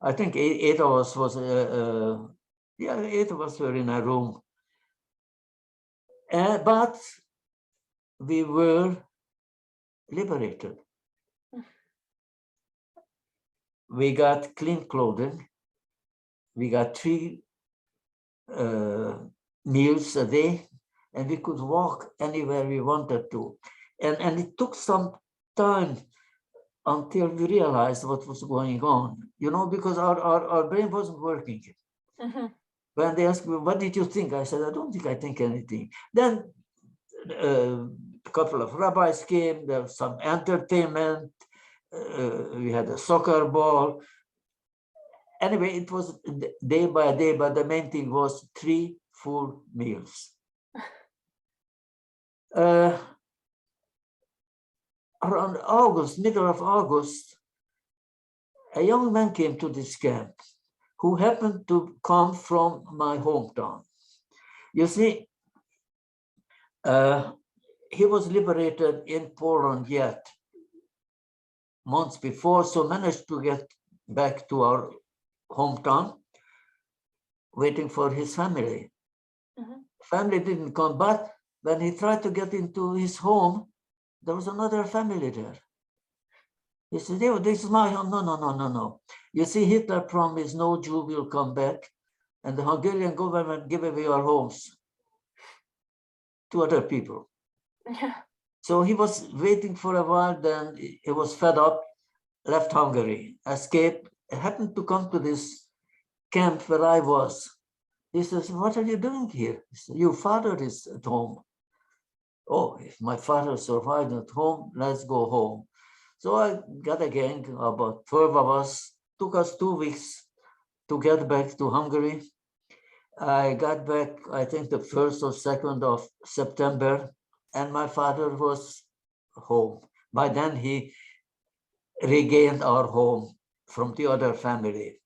I think eight of us was, yeah, 8 of us were in a room. But we were liberated. We got clean clothing. We got 3 meals a day, and we could walk anywhere we wanted to. And it took some time until we realized what was going on, you know, because our brain wasn't working. When they asked me, what did you think? I said, I don't think I think anything. Then a couple of rabbis came, there was some entertainment, we had a soccer ball. Anyway, it was day by day, but the main thing was 3 full meals. Around August, middle of August, a young man came to this camp who happened to come from my hometown. You see, he was liberated in Poland yet months before, so managed to get back to our hometown, waiting for his family. Family didn't come, but when he tried to get into his home, there was another family there. He said, oh, this is my home. No. You see, Hitler promised no Jew will come back, and the Hungarian government gave away our homes to other people. So he was waiting for a while, then he was fed up, left Hungary, escaped, happened to come to this camp where I was. He says, what are you doing here? He said, your father is at home. Oh, if my father survived at home, let's go home. So I got a gang, about 12 of us. Took us 2 weeks to get back to Hungary. I got back, I think the 1st or 2nd of September, and my father was home. By then he regained our home from the other family.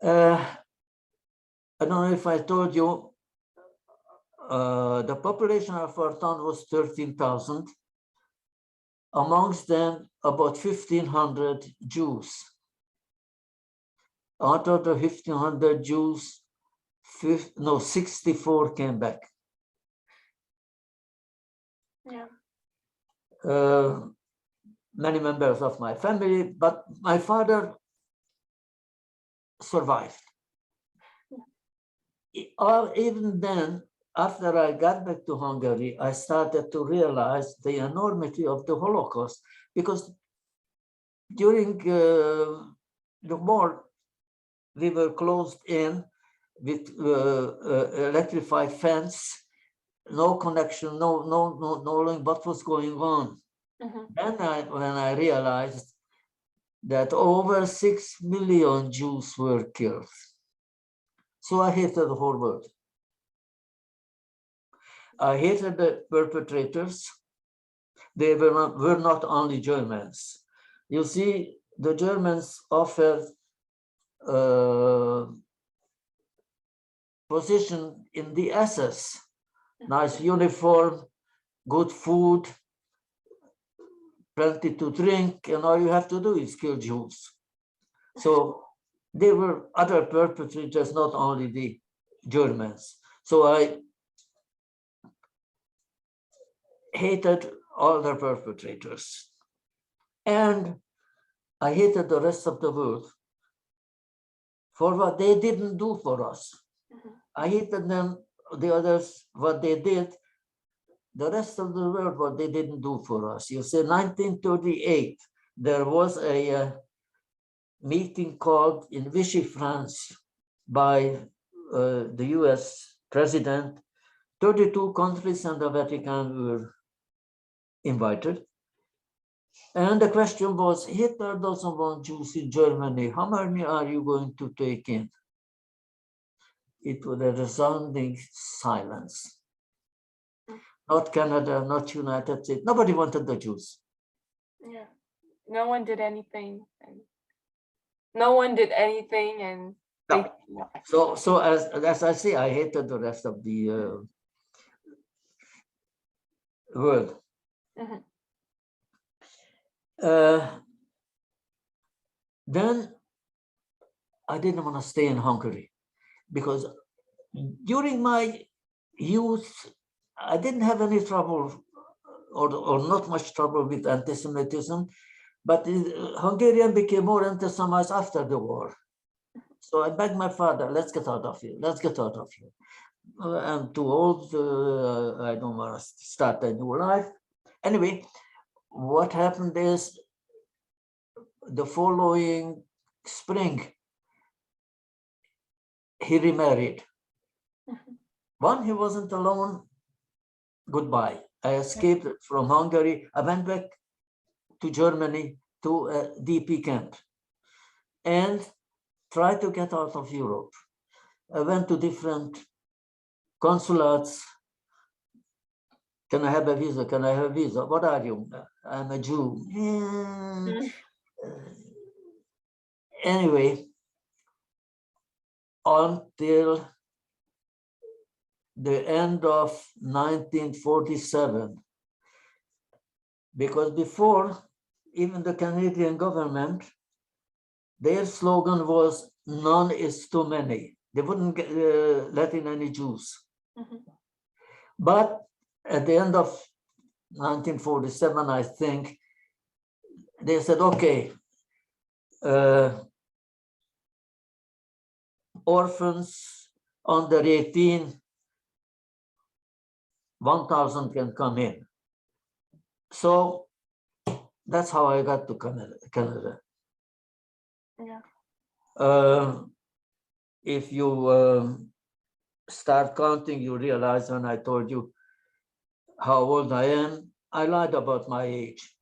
I don't know if I told you, the population of our town was 13,000. Amongst them, about 1,500 Jews. Out of the 1,500 Jews, 64 came back. Yeah. Many members of my family, but my father survived. Even then, after I got back to Hungary, I started to realize the enormity of the Holocaust, because during the war, we were closed in with electrified fence, no connection, no knowing what was going on. Then when I realized that over 6 million Jews were killed. So I hated the whole world. I hated the perpetrators. They were not only Germans. You see, the Germans offered position in the SS, nice uniform, good food, plenty to drink, and all you have to do is kill Jews. So there were other perpetrators, not only the Germans. So I hated all the perpetrators. And I hated the rest of the world for what they didn't do for us. I hated them, the others, what they did, the rest of the world, what they didn't do for us. You see, 1938, there was a meeting called in Vichy, France, by the US president. 32 countries and the Vatican were invited. And the question was, Hitler doesn't want Jews in Germany. How many are you going to take in? It was a resounding silence. not Canada, not United States. Nobody wanted the Jews. Yeah. No one did anything. And no one did anything, and they, No. So as I say, I hated the rest of the world. Mhm. Then I didn't want to stay in Hungary because during my youth, I didn't have any trouble or not much trouble with anti-Semitism, but Hungarian became more anti-Semites after the war. So I begged my father, let's get out of here, let's get out of here. I'm too old, I don't want to start a new life. Anyway, what happened is the following spring, he remarried. One, he wasn't alone, goodbye. I escaped from Hungary. I went back to Germany to a DP camp and tried to get out of Europe. I went to different consulates. Can I have a visa? Can I have a visa? What are you? I'm a Jew. Anyway, until the end of 1947, because before, even the Canadian government, their slogan was none is too many. They wouldn't let in any Jews. But at the end of 1947, I think, they said, okay, orphans under 18, 1,000 can come in. So that's how I got to Canada. Yeah. If you start counting, you realize when I told you how old I am, I lied about my age.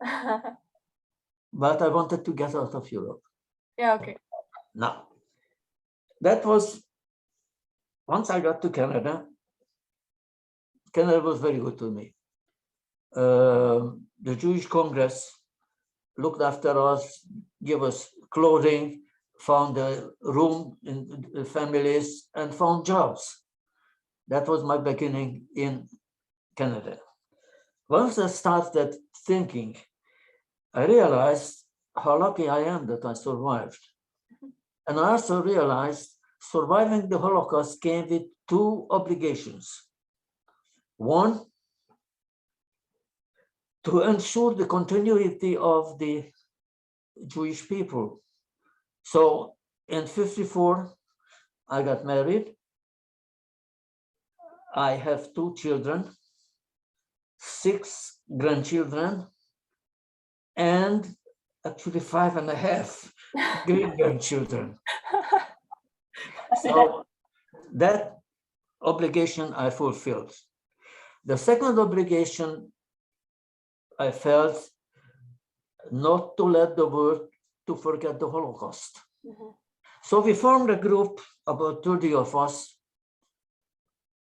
But I wanted to get out of Europe. Yeah, okay. Now, that was, once I got to Canada, Canada was very good to me. The Jewish Congress looked after us, gave us clothing, found a room in the families, and found jobs. That was my beginning in Canada. Once I started thinking, I realized how lucky I am that I survived. And I also realized surviving the Holocaust came with two obligations. One, to ensure the continuity of the Jewish people. So in 1954, I got married. I have 2 children, 6 grandchildren, and actually 5.5 great-grandchildren. So that obligation I fulfilled. The second obligation I felt not to let the world to forget the Holocaust. So we formed a group, about 30 of us.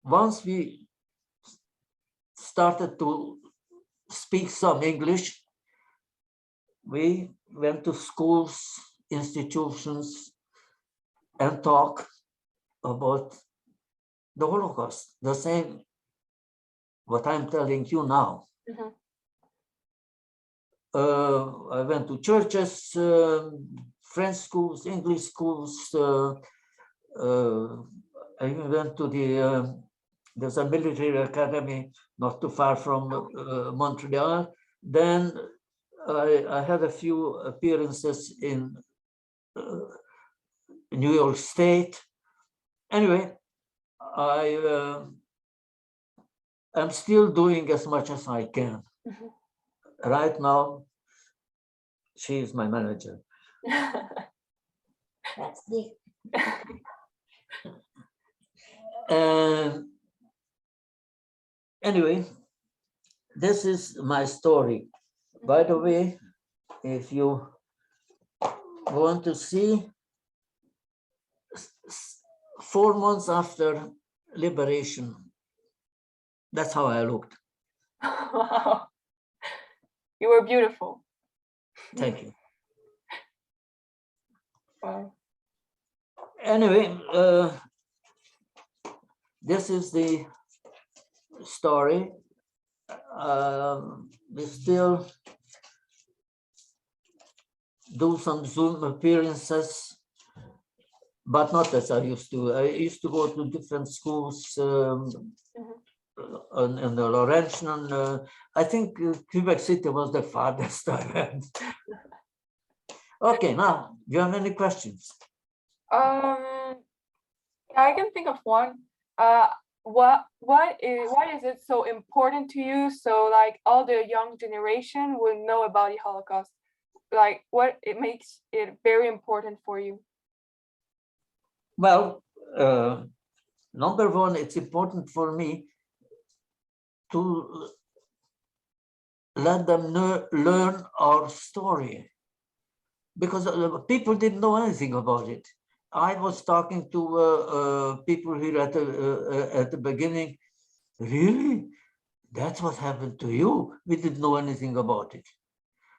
Once we started to speak some English, we went to schools, institutions, and talk about the Holocaust, the same what I'm telling you now. I went to churches, French schools, English schools. I even went to there's a military academy not too far from Montreal. Then I had a few appearances in New York State. Anyway, I'm still doing as much as I can. Right now, she is my manager. That's the And anyway, this is my story. By the way, if you want to see, 4 months after liberation, that's how I looked. Wow. You were beautiful. Thank you. Wow. Anyway, this is the story. We still do some Zoom appearances, but not as I used to. I used to go to different schools in the Laurentian. I think Quebec City was the farthest I went. Okay, now, do you have any questions? Yeah, I can think of one. Why is it so important to you? So like all the young generation will know about the Holocaust. Like what it makes it very important for you? Well, number one, it's important for me to let them learn our story, because people didn't know anything about it. I was talking to people here at the beginning. Really? That's what happened to you? We didn't know anything about it.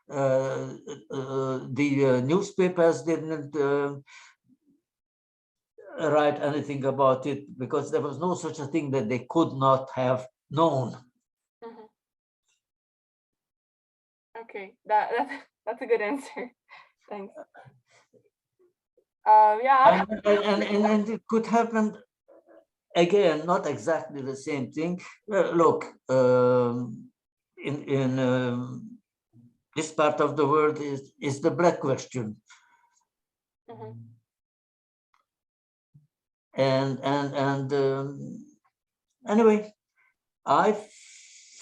The newspapers didn't write anything about it because there was no such a thing that they could not have known. Mhm. Okay, that's a good answer. Thanks. Yeah. And it could happen again, not exactly the same thing. Look, in this part of the world is the black question. Mhm. And anyway, I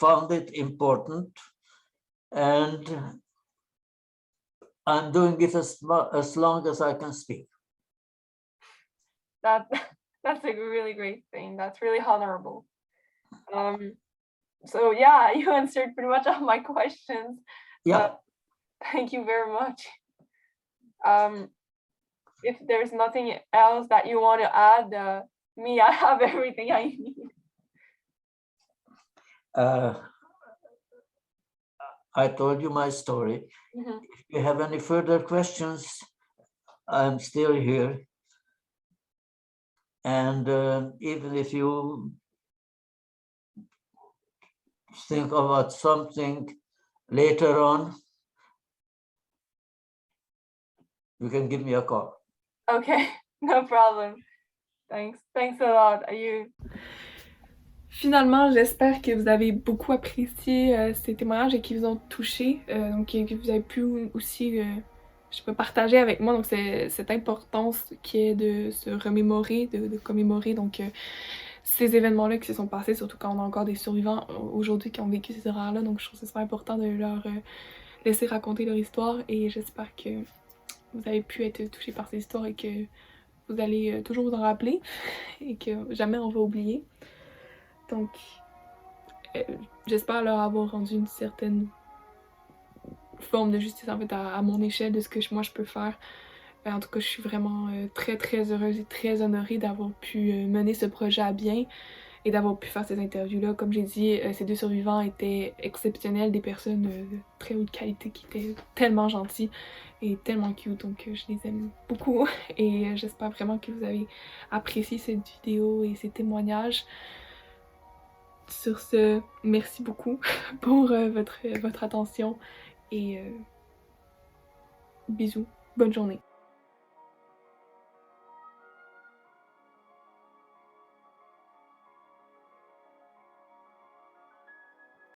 found it important, and I'm doing it as long as I can speak. That that's a really great thing. That's really honorable. So yeah, you answered pretty much all my questions. Yeah. Thank you very much. If there's nothing else that you want to add, I have everything I need. I told you my story. Mhm. If you have any further questions, I'm still here. And even if you think about something later on, you can give me a call. Okay, no problem. Thanks a lot. Finalement, j'espère que vous avez beaucoup apprécié ces témoignages et qu'ils vous ont touché, donc que vous avez pu aussi, je sais pas, partager avec moi donc cette importance qui est de se remémorer, de commémorer donc ces événements-là qui se sont passés, surtout quand on a encore des survivants aujourd'hui qui ont vécu ces horreurs-là, donc je trouve que c'est super important de leur laisser raconter leur histoire et j'espère que vous avez pu être touchés par ces histoires et que vous allez toujours vous en rappeler et que jamais on va oublier. Donc, j'espère leur avoir rendu une certaine forme de justice en fait à mon échelle de ce que moi je peux faire. En tout cas, je suis vraiment très très heureuse et très honorée d'avoir pu mener ce projet à bien et d'avoir pu faire ces interviews-là. Comme j'ai dit, ces deux survivants étaient exceptionnels, des personnes de très haute qualité qui étaient tellement gentils et tellement cute, donc je les aime beaucoup et j'espère vraiment que vous avez apprécié cette vidéo et ces témoignages. Sur ce, merci beaucoup pour votre attention et bisous, bonne journée.